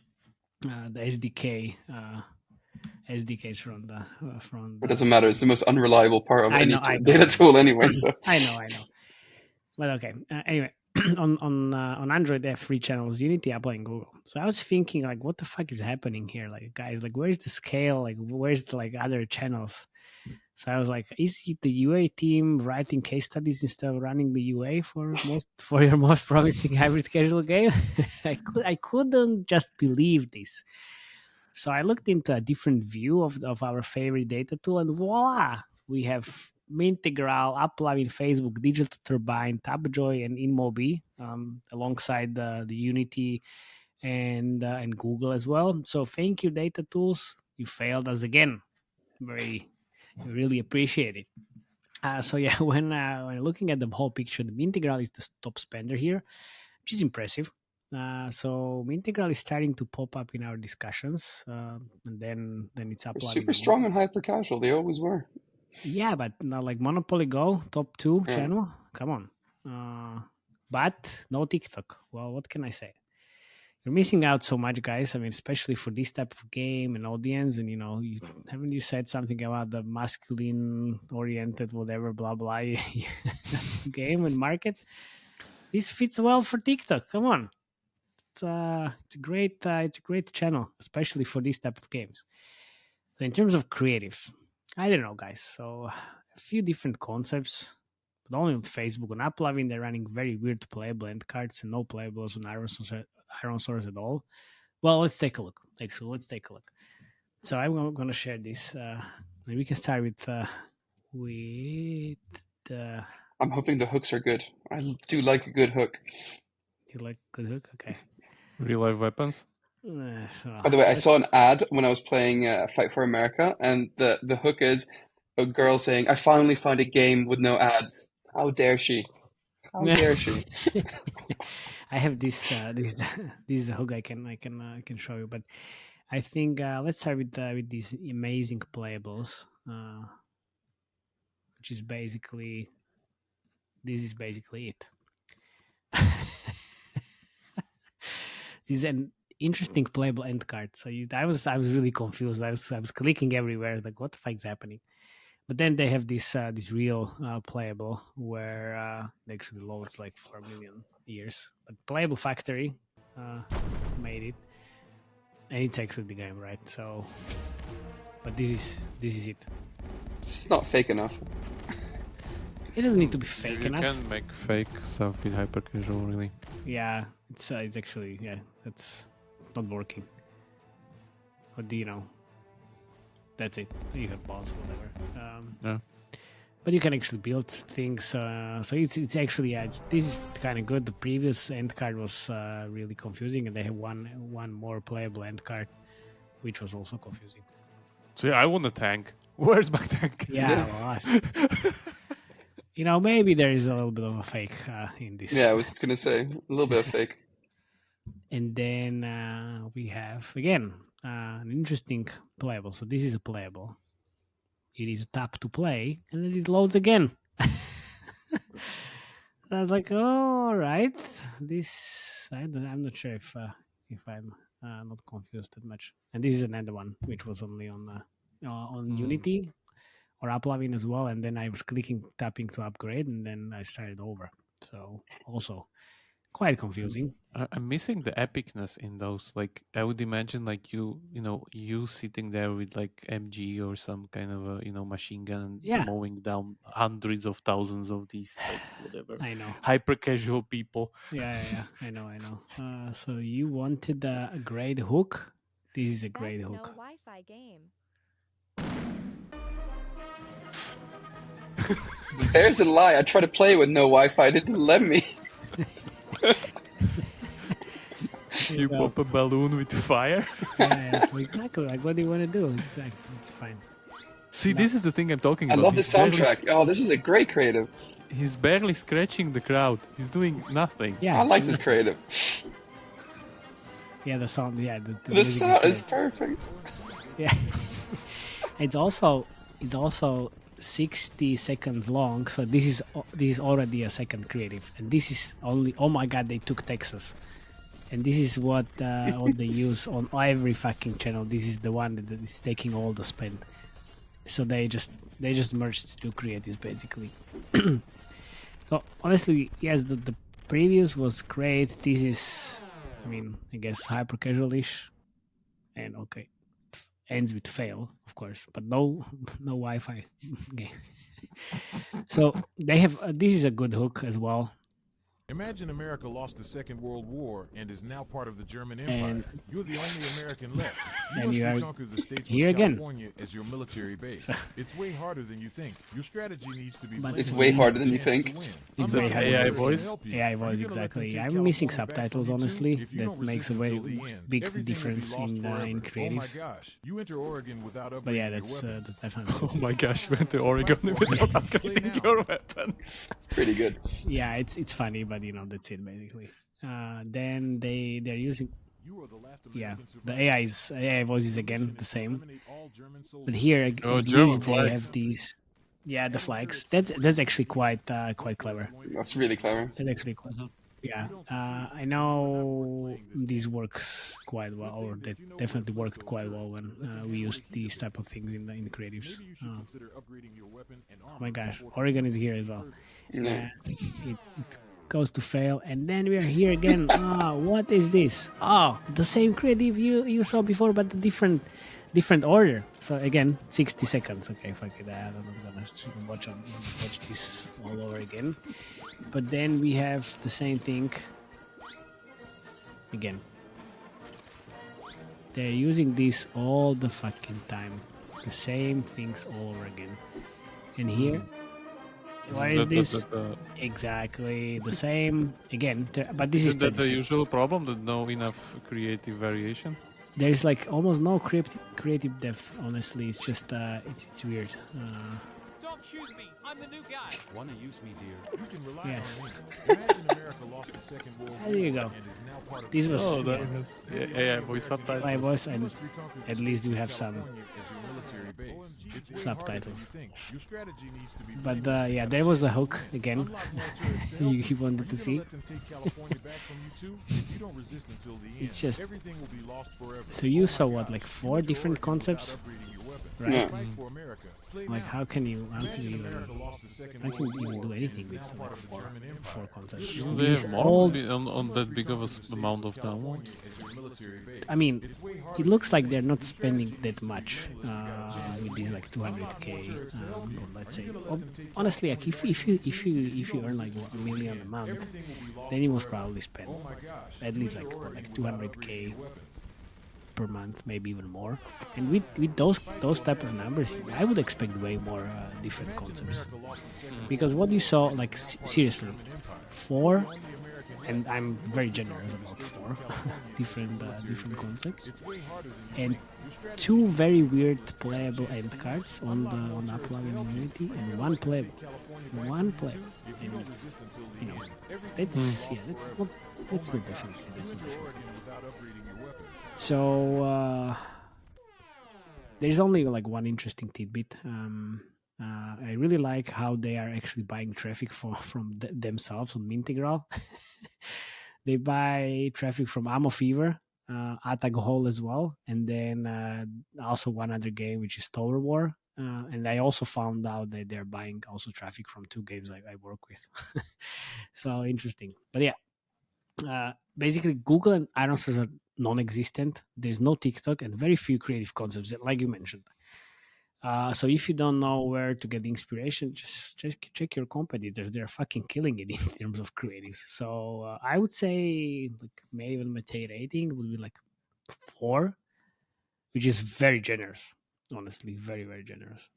SDK SDKs from It the. doesn't matter. It's the most unreliable part of I any know, I know, data tool anyway. So I know. But okay. Anyway, on Android they have 3 channels: Unity, Apple, and Google. So I was thinking, like, what the fuck is happening here? Like, guys, like, where's the scale? Like, where's the other channels? So I was like, is it the UA team writing case studies instead of running the UA for your most promising hybrid casual game? I couldn't just believe this. So I looked into a different view of our favorite data tool, and voila, we have Mintegral, Uplavin, Facebook, Digital Turbine, Tabjoy, and InMobi, alongside the Unity and Google as well. So thank you, data tools. You failed us again. Very, really appreciate it. So yeah, when looking at the whole picture, the Integral is the top spender here, which is impressive. So Integral is starting to pop up in our discussions, and then it's they're uploading super more. strong and hyper casual. They always were. Yeah, but not like Monopoly Go top 2 Yeah. channel. Come on, but no TikTok. Well, what can I say? You're missing out so much, guys. I mean, especially for this type of game and audience. And haven't you said something about the masculine oriented whatever blah blah game and market? This fits well for TikTok. Come on, it's a great channel, especially for this type of games. So in terms of creative, I don't know, guys. So a few different concepts, but only on Facebook. On Uplovin, they're running very weird playable end cards and no playables on Iron Source at all. Well, let's take a look. Actually, let's take a look. So I'm going to share this. We can start with the. I'm hoping the hooks are good. I do like a good hook. You like good hook? Okay. Real life weapons. By the way, I saw an ad when I was playing Fight for America, and the hook is a girl saying, "I finally found a game with no ads. How dare she? How dare she?" I have this this this hook I can show you, but I think let's start with these amazing playables, which is basically this is basically it. This is an interesting playable end card. So I was really confused. I was clicking everywhere, like what the fuck is happening? But then they have this real playable where it actually loads like for a million years. But Playable Factory made it, and it's actually the game, right? So, but this is it. It's not fake enough. It doesn't need to be fake You enough. can make fake stuff with hyper casual, really. Yeah, it's actually it's not working. But that's it. You have balls, whatever. Yeah. But you can actually build things. So it's actually this is kind of good. The previous end card was really confusing, and they have one more playable end card, which was also confusing. So yeah, I want a tank. Where's my tank? Yeah, well, maybe there is a little bit of a fake in this. Yeah, I was just gonna say a little bit of fake. And then we have again an interesting playable. So this is a playable. You need to tap to play, and then it loads again. I was like, all right, this I'm not sure if I'm not confused that much. And this is another one which was only on on Unity or uploading as well, and then I was tapping to upgrade, and then I started over. So also quite confusing. I'm missing the epicness in those. Like I would imagine, like you sitting there with like MG or some kind of a machine gun Yeah, mowing down hundreds of thousands of these like whatever I know. hyper casual people. Yeah. I know. So you wanted a great hook. This is a great Best no hook. Wi-Fi game. There's a lie. I tried to play with no Wi-Fi. It didn't let me. You know. pop a balloon with fire. Yeah, exactly. Like, what do you want to do? It's fine. See, this is the thing I'm talking I about. love the soundtrack. Oh, this is a great creative. He's barely scratching the crowd. He's doing nothing. Yeah, I like this creative. Yeah, the sound. Yeah, the The music sound is great. perfect. Yeah, it's also 60 seconds long. So this is already a second creative, and this is only. Oh my god, they took Texas, and this is what they use on every fucking channel. This is the one that is taking all the spend. So they just merged two creatives basically. So honestly, yes, the previous was great. This is, I mean, I guess hyper casual-ish, and okay, ends with fail, of course, but no Wi-Fi game. So they have this is a good hook as well. Imagine America lost the Second World War and is now part of the German Empire. And You're the only American left. You and must you are reconquer the states here with again. California as your military base. It's way harder than you think. Your strategy needs to be. But It's way harder than you think. It's way harder. AI voice. AI voice, exactly. I'm missing subtitles, honestly. That makes a very big difference in creatives. Oh my gosh! You enter Oregon without upgrading But yeah, your that's weapons. definitely. Oh my gosh, went to Oregon without upgrading your weapon. Pretty good. Yeah, it's funny, but that's it basically. Then they're using You are the last yeah American the survivor. AI voice is again the same, Eliminate all German but soldiers. here Oh, these, German they flags. have these the flags. That's actually quite clever. That's really clever. That's actually quite yeah. I know this works quite well, or that definitely worked quite well when we used these type of things in the creatives. Maybe you should consider upgrading your weapon and Oh my gosh, armor Oregon is here as well. Yeah. It goes to fail, and then we are here again. What is this? Oh, the same creative you saw before, but the different order. So again, 60 seconds. Okay, fuck it. I'm not gonna watch this all over again. But then we have the same thing again. They're using this all the fucking time. The same things all over again. And here, what is this? Exactly the same again, but this is Isn't that the 30 usual problem that no enough creative variation? There's like almost no creative depth. Honestly, it's just it's weird. Don't choose me. I'm the new guy. Wanna use me, dear? You can rely Yes. on me. Imagine America lost the Second World War There you go. and is now part of This the was Oh, that yeah, has AI voice subtitles. my voice, You and must reconquer the at least states we have with some California as your military base. It's way subtitles. harder than you think. Your strategy needs to be But famous. yeah, there was a hook again. Unlock more turrets to help you you. wanted Are to you see. gonna let them take California back from you too? If you don't resist until the end, It's just- everything will be lost forever. So you Oh my saw what, gosh. like You 4 went to different Oregon without concepts? upgrading your weapons. Right. Yeah. Fight for America. Play Like now. how can you Imagine even America lost the Second how can World you even War do and anything is with now like part of the German Empire. four concepts? Shouldn't This they is have all. more on that big of a amount of download? I mean, it looks like they're not spending that much with these like 200k. Let's say, honestly, like if you earn like $1 million a month, then you must probably spend at least like 200k per month, maybe even more. And with those type of numbers, I would expect way more different concepts. Because what you saw, like seriously, 4, and I'm very generous about 4 different concepts, and 2 very weird playable end cards on the upload in Unity, and 1 playable, and that's not definitely. So there's only like one interesting tidbit. I really like how they are actually buying traffic from themselves on Mintegral. They buy traffic from Ammo Fever, Attack Hole as well, and then also one other game which is Tower War. And I also found out that they're buying also traffic from two games I work with. So interesting. But yeah, basically Google and answers are non-existent. There's no TikTok and very few creative concepts, like you mentioned. So if you don't know where to get the inspiration, just check your competitors. They're fucking killing it in terms of creatives. So I would say like maybe even matej rating would be like 4, which is very generous. Honestly, very very generous.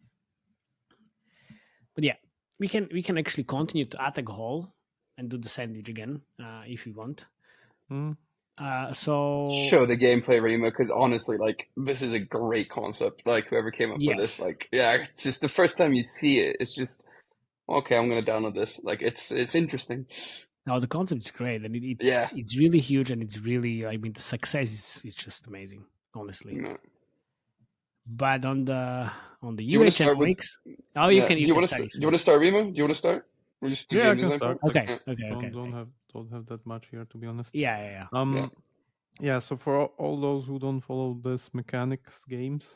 But yeah, we can actually continue to attack hole and do the sandwich again if you want. Mm. So Show the gameplay, Rima, because honestly, like, this is a great concept. Like, whoever came up with this, yes, like, yeah, it's just the first time you see it, it's just, okay, I'm gonna download this. Like, it's interesting. now the concept is great, and Yeah. it's really huge, and it's really, I mean, the success is just amazing, honestly. No. But on the Do you want to UH and start with? OX, oh, Yeah. you can start. Do you want to start, Rima? Do you want to start? We'll just do Yeah, I game can design start. part. Like, Okay, Yeah. okay, okay, okay. don't have that much here, to be honest. Yeah, yeah, yeah. Yeah. Yeah, so for all those who don't follow this mechanics games,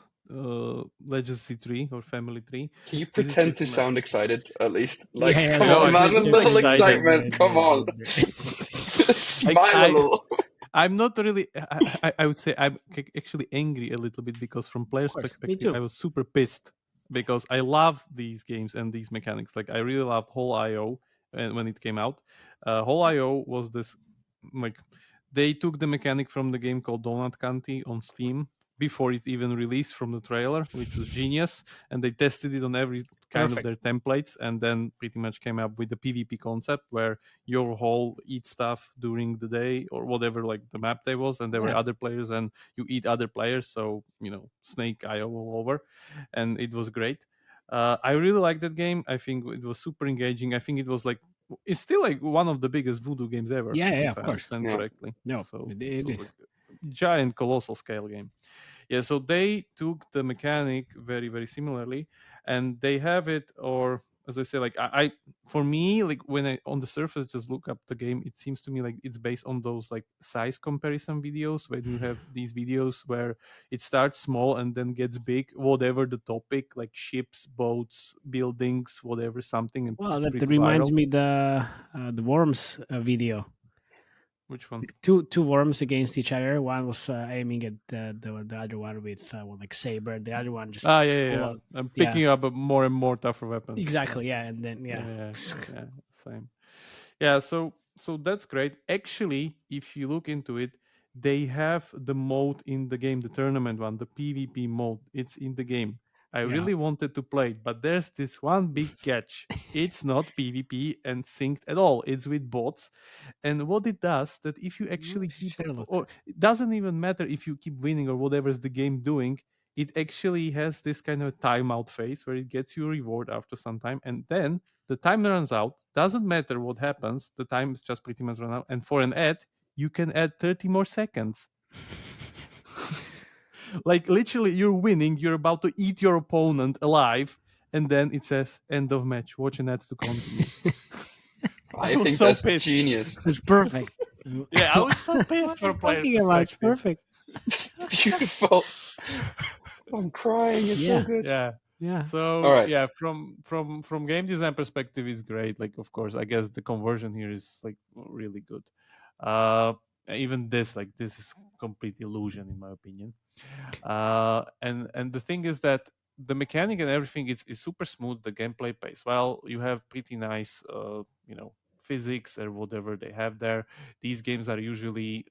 Legacy Tree or Family Tree, Can you this is pretend to pretty much. sound excited at least? Yeah, Like, yeah, come No, on, I'm man, a super little excited. excitement. Come on, smile a I little. I'm not really. I would say I'm actually angry a little bit because from Of player's course, me perspective, I too. was super pissed because I love these games and these mechanics. Like I really loved Whole IO when it came out. Whole IO was this like they took the mechanic from the game called Donut County on Steam before it even released from the trailer, which was genius, and they tested it on every kind of Perfect. their templates, and then pretty much came up with the PvP concept where your whole eat stuff during the day or whatever like the map day was, and there were Yeah. other players and you eat other players, so snake IO all over, and it was great. I really liked that game. I think it was super engaging. I think it was like it's still like one of the biggest voodoo games ever, Yeah, yeah, if of I course. understand Yeah. correctly. No, So it like is. giant colossal scale game. Yeah, so they took the mechanic very very similarly, and they have it, or as I say, like I for me, like when I on the surface just look up the game, it seems to me like it's based on those like size comparison videos when you have these videos where it starts small and then gets big, whatever the topic, like ships, boats, buildings, whatever, something, and Well, it's that pretty reminds viral. me the worms video. Which one? Two worms against each other. One was aiming at the other one with one like saber. The other one just Ah, yeah, yeah, pull yeah. out. I'm Yeah, picking up more and more tougher weapons. Yeah. exactly. Yeah, and then Yeah, yeah. yeah, yeah, same. Yeah, so that's great. Actually, if you look into it, they have the mode in the game, the tournament one, the PvP mode. It's in the game. I Yeah. really wanted to play it, but there's this one big catch. It's not PvP and synced at all. It's with bots. And what it does that if you actually keep Share a look. or it doesn't even matter if you keep winning or whatever is the game doing, it actually has this kind of timeout phase where it gets you a reward after some time, and then the time runs out. Doesn't matter what happens, the time is just pretty much run out. And for an ad, you can add 30 more seconds. Like literally, you're winning. You're about to eat your opponent alive, and then it says "end of match." Watch an ad to continue. I I was think so that's pissed. genius. It's perfect. Yeah, I was so What pissed are from you player talking about? It's perspective. perfect. Beautiful. I'm crying. It's so Yeah, good. Yeah. yeah. All So right. yeah, from game design perspective is great. Like of course, I guess the conversion here is like really good. Uh, Even this is complete illusion in my opinion. And the thing is that the mechanic and everything is super smooth. The gameplay plays well. You have pretty nice physics or whatever they have there. These games are usually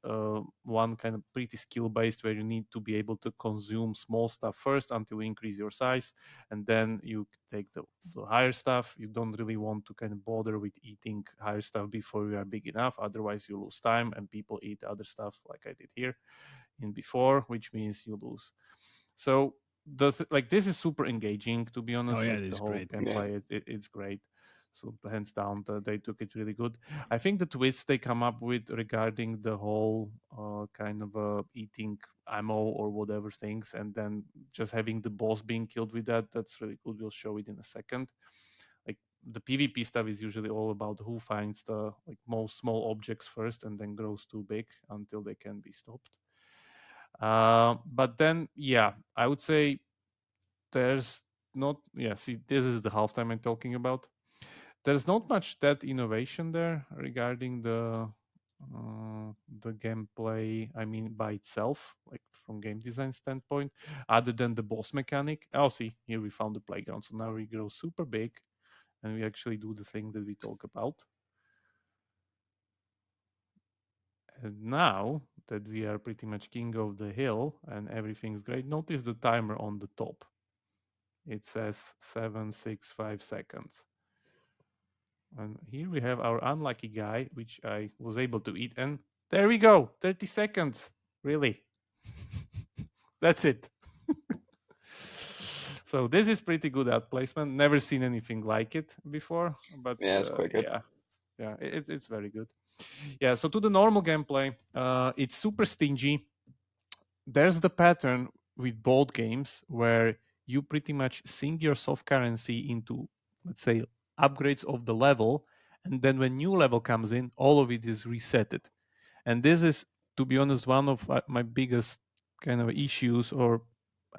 one kind of pretty skill based, where you need to be able to consume small stuff first until you increase your size, and then you take the higher stuff. You don't really want to kind of bother with eating higher stuff before you are big enough, otherwise you lose time and people eat other stuff like I did here in before, which means you lose. So like this is super engaging, to be Oh honest. yeah, Like it the is whole great. Yeah. gameplay, it's great. So hands down, they took it really good. I think the twist they come up with regarding the whole kind of eating ammo or whatever things, and then just having the boss being killed with that's really good. We'll show it in a second. Like the PvP stuff is usually all about who finds the like most small objects first and then grows too big until they can be stopped. But then, yeah, I would say there's not. Yeah, see, this is the halftime I'm talking about. There's not much that innovation there regarding the gameplay. I mean, by itself, like from game design standpoint, other than the boss mechanic. Oh, see, here we found the playground. So now we grow super big, and we actually do the thing that we talk about. And now that we are pretty much king of the hill and everything's great, notice the timer on the top. It says 765 seconds. And here we have our unlucky guy, which I was able to eat. And there we go, 30 seconds. Really? That's it. So this is pretty good outplacement. Never seen anything like it before, but Yeah, it's quite good. yeah, it's very good. Yeah, so to the normal gameplay, it's super stingy. There's the pattern with board games where you pretty much sink your soft currency into, let's say, upgrades of the level, and then when new level comes in, all of it is resetted. And this is, to be honest, one of my biggest kind of issues, or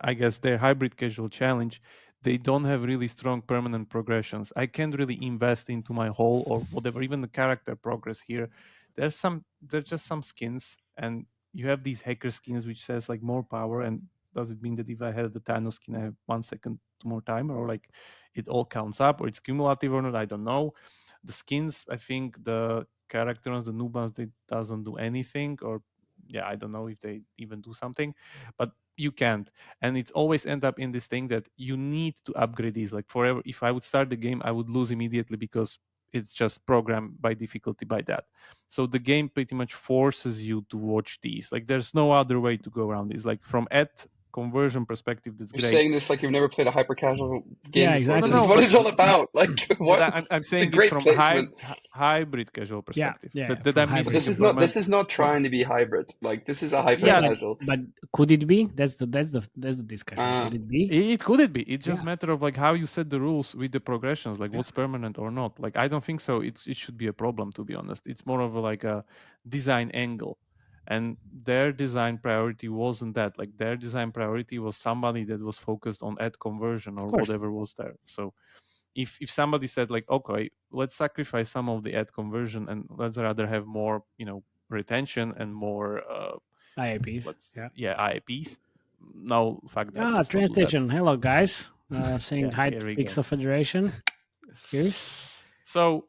I guess their hybrid casual challenge. They don't have really strong permanent progressions. I can't really invest into my whole or whatever, even the character progress here. There's just some skins, and you have these hacker skins which says like more power. And does it mean that if I have the Thanos skin, I have 1 second more time, or like it all counts up, or it's cumulative or not? I don't know. The skins, I think the characters, the new ones, they doesn't do anything, or yeah, I don't know if they even do something, but you can't. And it's always end up in this thing that you need to upgrade these like forever. If I would start the game, I would lose immediately because it's just programmed by difficulty by that. So the game pretty much forces you to watch these. Like there's no other way to go around this. Like from ad conversion perspective, that's You're great. saying this like you've never played a hyper casual game Yeah, before. exactly. This is what it's all about. Like what? I'm It's a saying it great from placement. hybrid casual Yeah, perspective. yeah, That from I'm hybrid. But missing this the is not. This permanent. is not trying to be hybrid. Like this is a hyper Yeah, casual. but could it be? That's the discussion. Could it be? It could it be? It's just Yeah. matter of like how you set the rules with the progressions, like Yeah. what's permanent or not. Like I don't think so. It should be a problem, to be honest. It's more of like a design angle, and their design priority wasn't that. Like their design priority was somebody that was focused on ad conversion or course. whatever was there. So if somebody said like, okay, let's sacrifice some of the ad conversion and let's rather have more, retention and more IAPs. Yeah. IAPs. No, fuck that. Ah, Let's train not do that. station. Hello, guys. Saying Yeah, hi here to we Pixel Federation. Cheers. So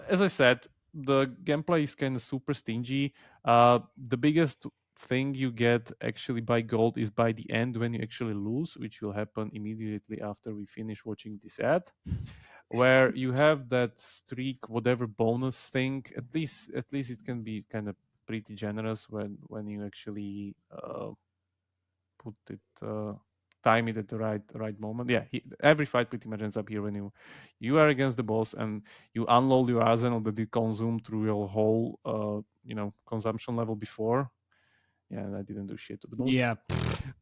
as I said, the gameplay is kind of super stingy. The biggest thing you get actually by gold is by the end when you actually lose, which will happen immediately after we finish watching this ad, where you have that streak, whatever bonus thing. At least it can be kind of pretty generous when you actually put it time it at the right moment. Yeah, every fight pretty much ends up here when you are against the boss and you unload your arsenal that you consume through your whole consumption level before. Yeah, I didn't do shit to the boss. Yeah.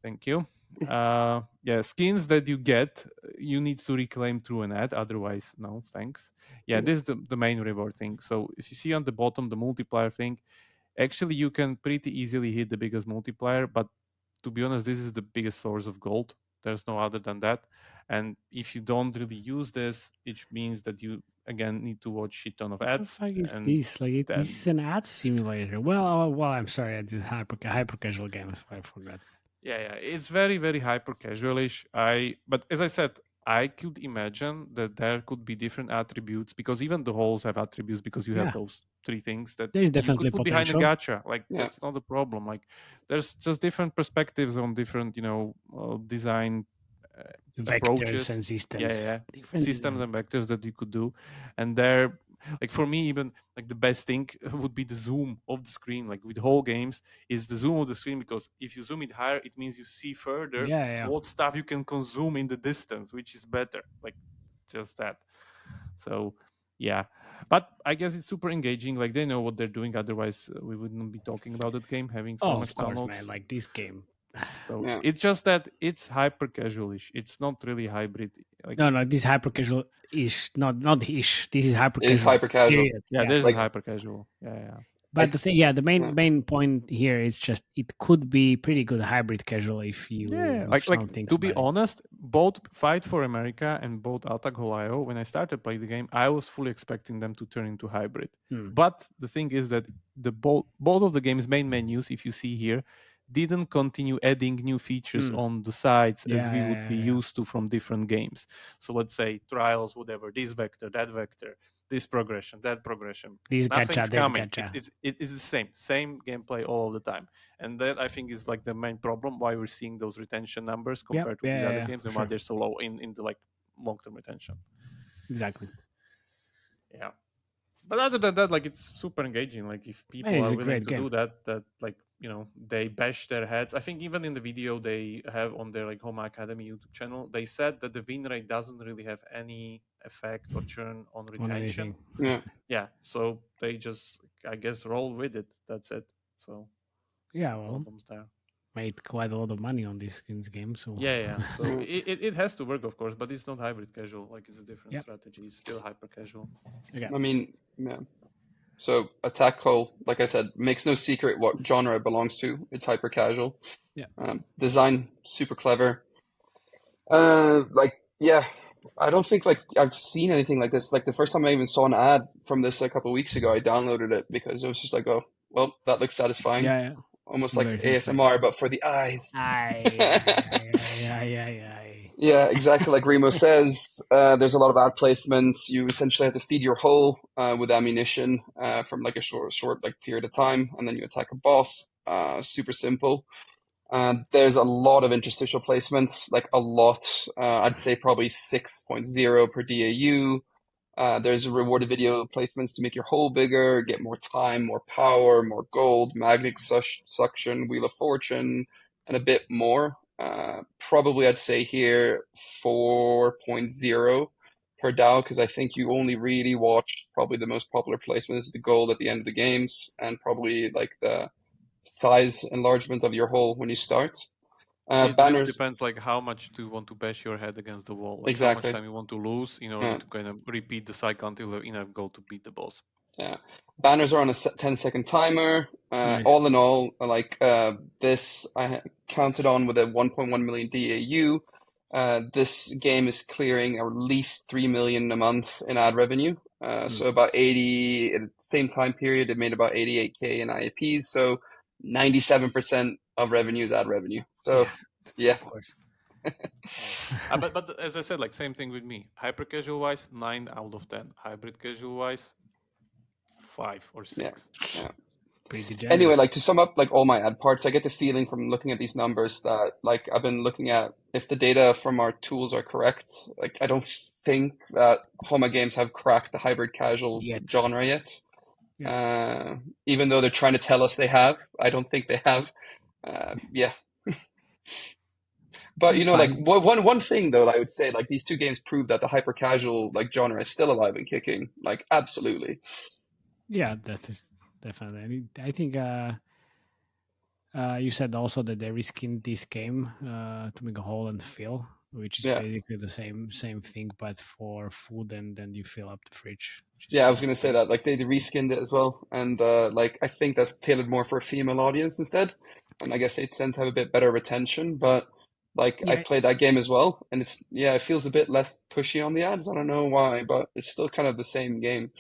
Thank you. Yeah, skins that you get, you need to reclaim through an ad. Otherwise, no, thanks. Yeah, this is the main reward thing. So if you see on the bottom the multiplier thing, actually you can pretty easily hit the biggest multiplier, but to be honest, this is the biggest source of gold. There's no other than that. And if you don't really use this, it means that you again need to watch shit ton of ads. What the fuck is and this? Like this is an ad simulator. Well, I'm sorry. It's a hyper casual game. I forgot. Yeah, it's very, very hyper casualish. But as I said, I could imagine that there could be different attributes because even the holes have attributes because you have those three things that There's you definitely could put behind a potential. gacha. Like that's not a problem. Like there's just different perspectives on different, design approaches Vectors and systems. Yeah. Different Systems and vectors that you could do. And they're like for me even like the best thing would be the zoom of the screen. Like with whole games is the zoom of the screen, because if you zoom it higher it means you see further what stuff you can consume in the distance, which is better. Like just that. So yeah, but I guess it's super engaging. Like they know what they're doing, otherwise we wouldn't be talking about that game having so much of course, downloads. man. Like this game. So it's just that it's hyper casualish. It's not really hybrid. Like no, this is hyper casual ish. Not ish. This is hyper casual. It's hyper casual. Yeah, this is hyper casual. Yeah. But the main point here is just it could be pretty good hybrid casual if Yeah, you like don't think to be about it. honest, both Fight for America and both Attack Ohio, when I started playing the game, I was fully expecting them to turn into hybrid. But the thing is that the both of the game's main menus, if you see here, didn't continue adding new features on the sides as we would be used to from different games. So let's say trials, whatever, this vector, that vector, this progression, that progression. This gacha, Nothing's that coming. gacha. It's the same gameplay all the time, and that I think is like the main problem why we're seeing those retention numbers compared to these other games and why they're so low in the like long-term retention. Exactly. Yeah, but other than that, like it's super engaging. Like if people are willing to do that, like they bash their heads. I think even in the video they have on their like Homa Academy YouTube channel, they said that the win rate doesn't really have any effect or churn on retention. Yeah, so they just I guess roll with it. That's it. So problems there. Made quite a lot of money on this skins game. So yeah. So it has to work, of course, but it's not hybrid casual. Like it's a different strategy. It's still hyper casual. I mean, yeah. So Attack Hole, like I said, makes no secret what genre it belongs to. It's hyper casual. Yeah. Design super clever. I don't think like I've seen anything like this. Like the first time I even saw an ad from this a couple of weeks ago, I downloaded it because it was just like, oh, well, that looks satisfying. Yeah. Almost like ASMR, but for the eyes. Yeah, exactly. Like Remo says, there's a lot of ad placements. You essentially have to feed your hole with ammunition from like a short like period of time, and then you attack a boss. Super simple. There's a lot of interstitial placements, like a lot. I'd say probably 6.0 per DAU. There's rewarded video placements to make your hole bigger, get more time, more power, more gold, magnetic suction, Wheel of Fortune, and a bit more. Probably I'd say here 4.0 per DAO, because I think you only really watch probably the most popular placement is the gold at the end of the games, and probably like the size enlargement of your hole when you start. It Banners really depends, like how much do you want to bash your head against the wall, like exactly. how much time you want to lose in order to kind of repeat the cycle until you have enough gold to beat the boss. Yeah, banners are on a 10-second timer. Nice. All in all, like this, I counted on with a 1.1 million DAU. This game is clearing at least 3 million a month in ad revenue. So about 80 at the same time period, it made about 88K in IAPs. So 97% of revenue is ad revenue. So yeah. Of course. But as I said, like same thing with me. Hyper casual wise, 9 out of 10. Hybrid casual wise, 5 or 6. Yeah. Pretty generous. Anyway, like to sum up like all my ad parts, I get the feeling from looking at these numbers that like I've been looking at if the data from our tools are correct, like I don't think that Homa Games have cracked the hybrid casual genre yet. Even though they're trying to tell us they have, I don't think they have. But you know, like one thing though, I would say like these two games prove that the hyper casual like genre is still alive and kicking. Like absolutely. Yeah, that is definitely. I think you said also that they reskinned this game to make a hole and fill, which is basically the same thing, but for food, and then you fill up the fridge. Yeah, I was gonna say that. Like they reskinned it as well, and like I think that's tailored more for a female audience instead, and I guess they tend to have a bit better retention. But like I played that game as well, and it feels a bit less pushy on the ads. I don't know why, but it's still kind of the same game.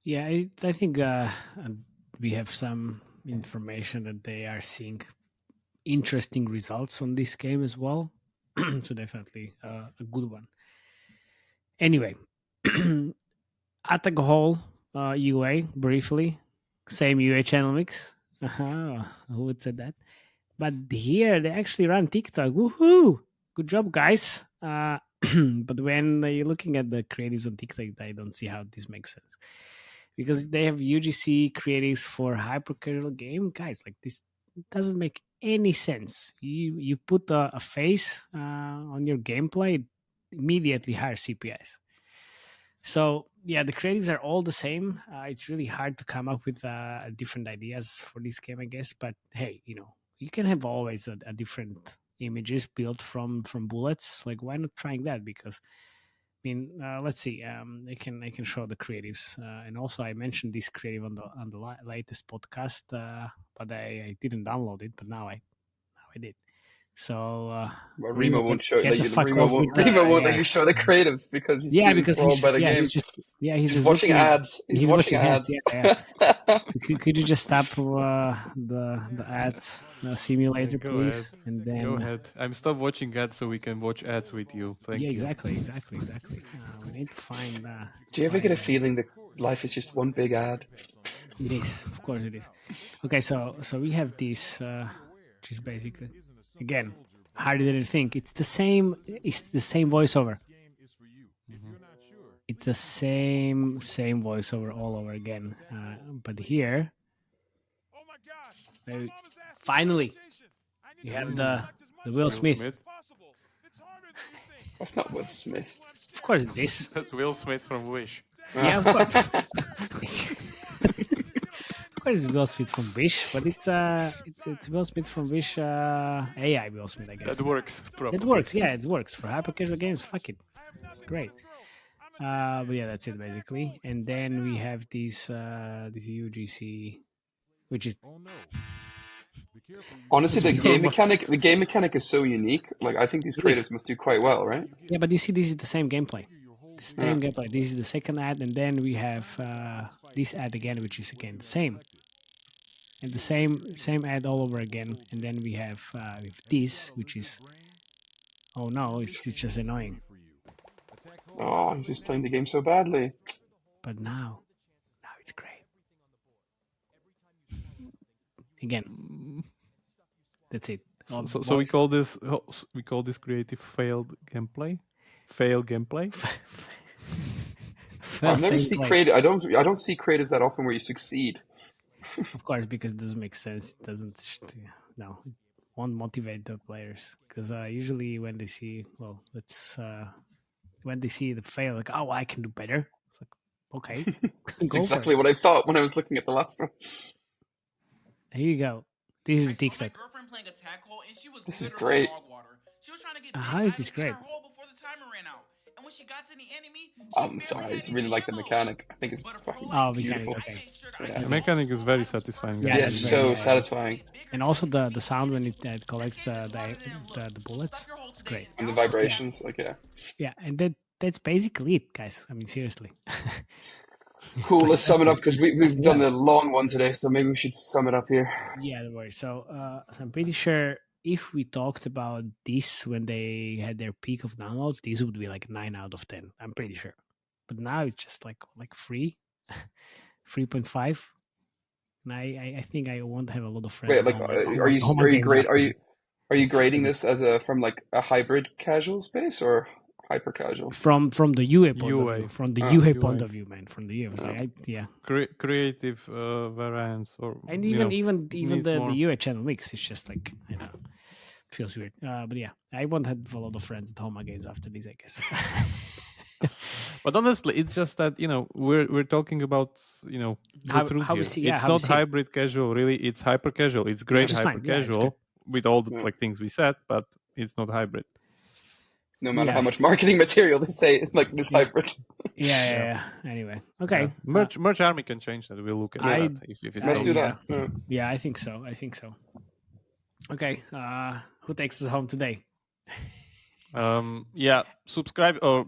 Yeah, I think we have some information that they are seeing interesting results on this game as well. So definitely a good one. Anyway, Attack Hole UA briefly, same UA channel mix. Who would say that? But here they actually run TikTok. Woohoo! Good job, guys. But when you're looking at the creatives on TikTok, I don't see how this makes sense. Because they have UGC creatives for hyper casual game, guys. Like this doesn't make any sense. You put a face on your gameplay, immediately higher CPIs. So yeah, the creatives are all the same. It's really hard to come up with different ideas for this game, I guess. But hey, you can have always a different images built from bullets. Like why not trying that? Because mean, let's see. I can show the creatives, and also I mentioned this creative on the latest podcast, but I didn't download it, but now I did. So Well, Remo, Remo won't show get like the fuck Remo off with won't Remo won't let yeah you show the creatives because he's yeah too because enthralled by the game. he's He's just watching looking. ads. He's watching ads. ads. Yeah. So could you just stop the ads simulator, go please? ahead. And then Go ahead. I'm stop watching ads so we can watch ads with you. Thank you. exactly. We need to find. Do you ever get a feeling that life is just one big ad? It is, of course, it is. Okay, so we have this, which is basically, again, harder than you think. It's the same. It's the same voiceover. It's the same voiceover all over again. But here, finally, you have the Will Smith. That's not Will Smith. Of course, it is. That's Will Smith from Wish. Yeah, of course. Of course, it's Will Smith from Wish, but it's Will Smith from Wish AI Will Smith, I guess. That works properly. It works, yeah, it works for hypercasual games. Fuck it, it's great. But yeah, that's it basically. And then we have this UGC, which is Honestly, the game mechanic is so unique. Like I think these creators must do quite well, right? yeah. But you see, this is the same gameplay. The same gameplay. This is the second ad, and then we have this ad again, which is again the same, and the same ad all over again. And then we have this, which is oh no, it's just annoying. Oh, he's just playing the game so badly. But now it's great. Again, that's it. So we call this creative failed gameplay. Fail gameplay. I've never seen creative. I don't see creatives that often where you succeed. Of course, because it doesn't make sense. It doesn't. No, it won't motivate the players. Because usually when they see, when they see the fail, like, oh, I can do better. It's like, okay, That's exactly what I thought when I was looking at the last one. Here you go. This is the TikTok. This is great. How is this great? I'm sorry, I just really like the mechanic. I think it's fucking beautiful. Okay. Yeah. The mechanic is very satisfying. Yeah, Yes, it's so very, satisfying. And also the sound when it collects the bullets. It's great. And the vibrations, like yeah. Yeah, and that's basically it, guys. I mean, seriously. Cool, let's sum it up because we've done the long one today, so maybe we should sum it up here. Yeah, don't worry. So I'm pretty sure if we talked about this when they had their peak of downloads, this would be like 9 out of 10. I'm pretty sure. But now it's just like 3, 3.5. And I think I won't have a lot of friends. Wait, like, are you grading this as from like a hybrid casual space or hyper casual? From the UA point of view, from the UA point of view, man, from the UA. Like, yeah. Creative variants, or and even the UA channel mix, it's just like feels weird. But yeah, I won't have a lot of friends at Homa Games after this, I guess. But honestly, it's just that we're talking about the truth how here. we see, yeah, it's how not we see it. hybrid casual, really. It's hyper casual. It's great Which is hyper fine. Yeah, it's casual with all the like things we said, but it's not hybrid. No matter how much marketing material they say, like this hybrid. Yeah. Anyway, okay. Merch Army can change that. We'll look at that if it Let's do helps. that. Yeah, I think so. Okay, who takes us home today? Subscribe or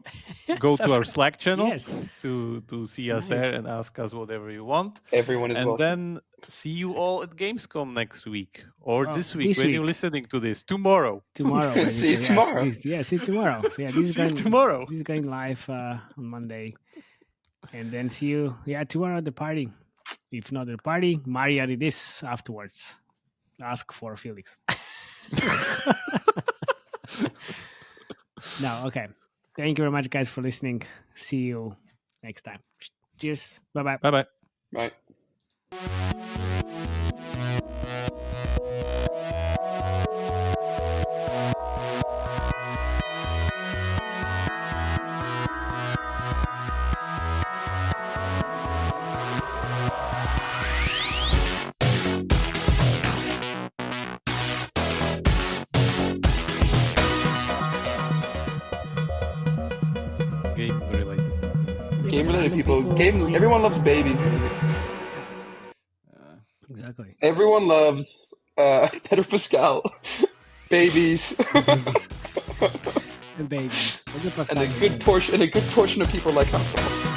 go to our Slack channel Yes. to see us there and ask us whatever you want. Everyone is and welcome. then see you all at Gamescom next week or this week this when week. you're listening to this. Tomorrow. Tomorrow. See you yes, tomorrow. See you tomorrow. So yeah, this is See you going tomorrow. This is going live on Monday, and then see you tomorrow at the party. If not at the party, Mario did this afterwards. Ask for Felix. No, okay. Thank you very much, guys, for listening. See you next time. Cheers. Bye-bye. Bye-bye. Right. Game-related Random people. Everyone loves babies. Exactly. Everyone loves Pedro Pascal, babies, Babies. And babies. Pedro and Pascal a is good baby. portion of people like Pascal.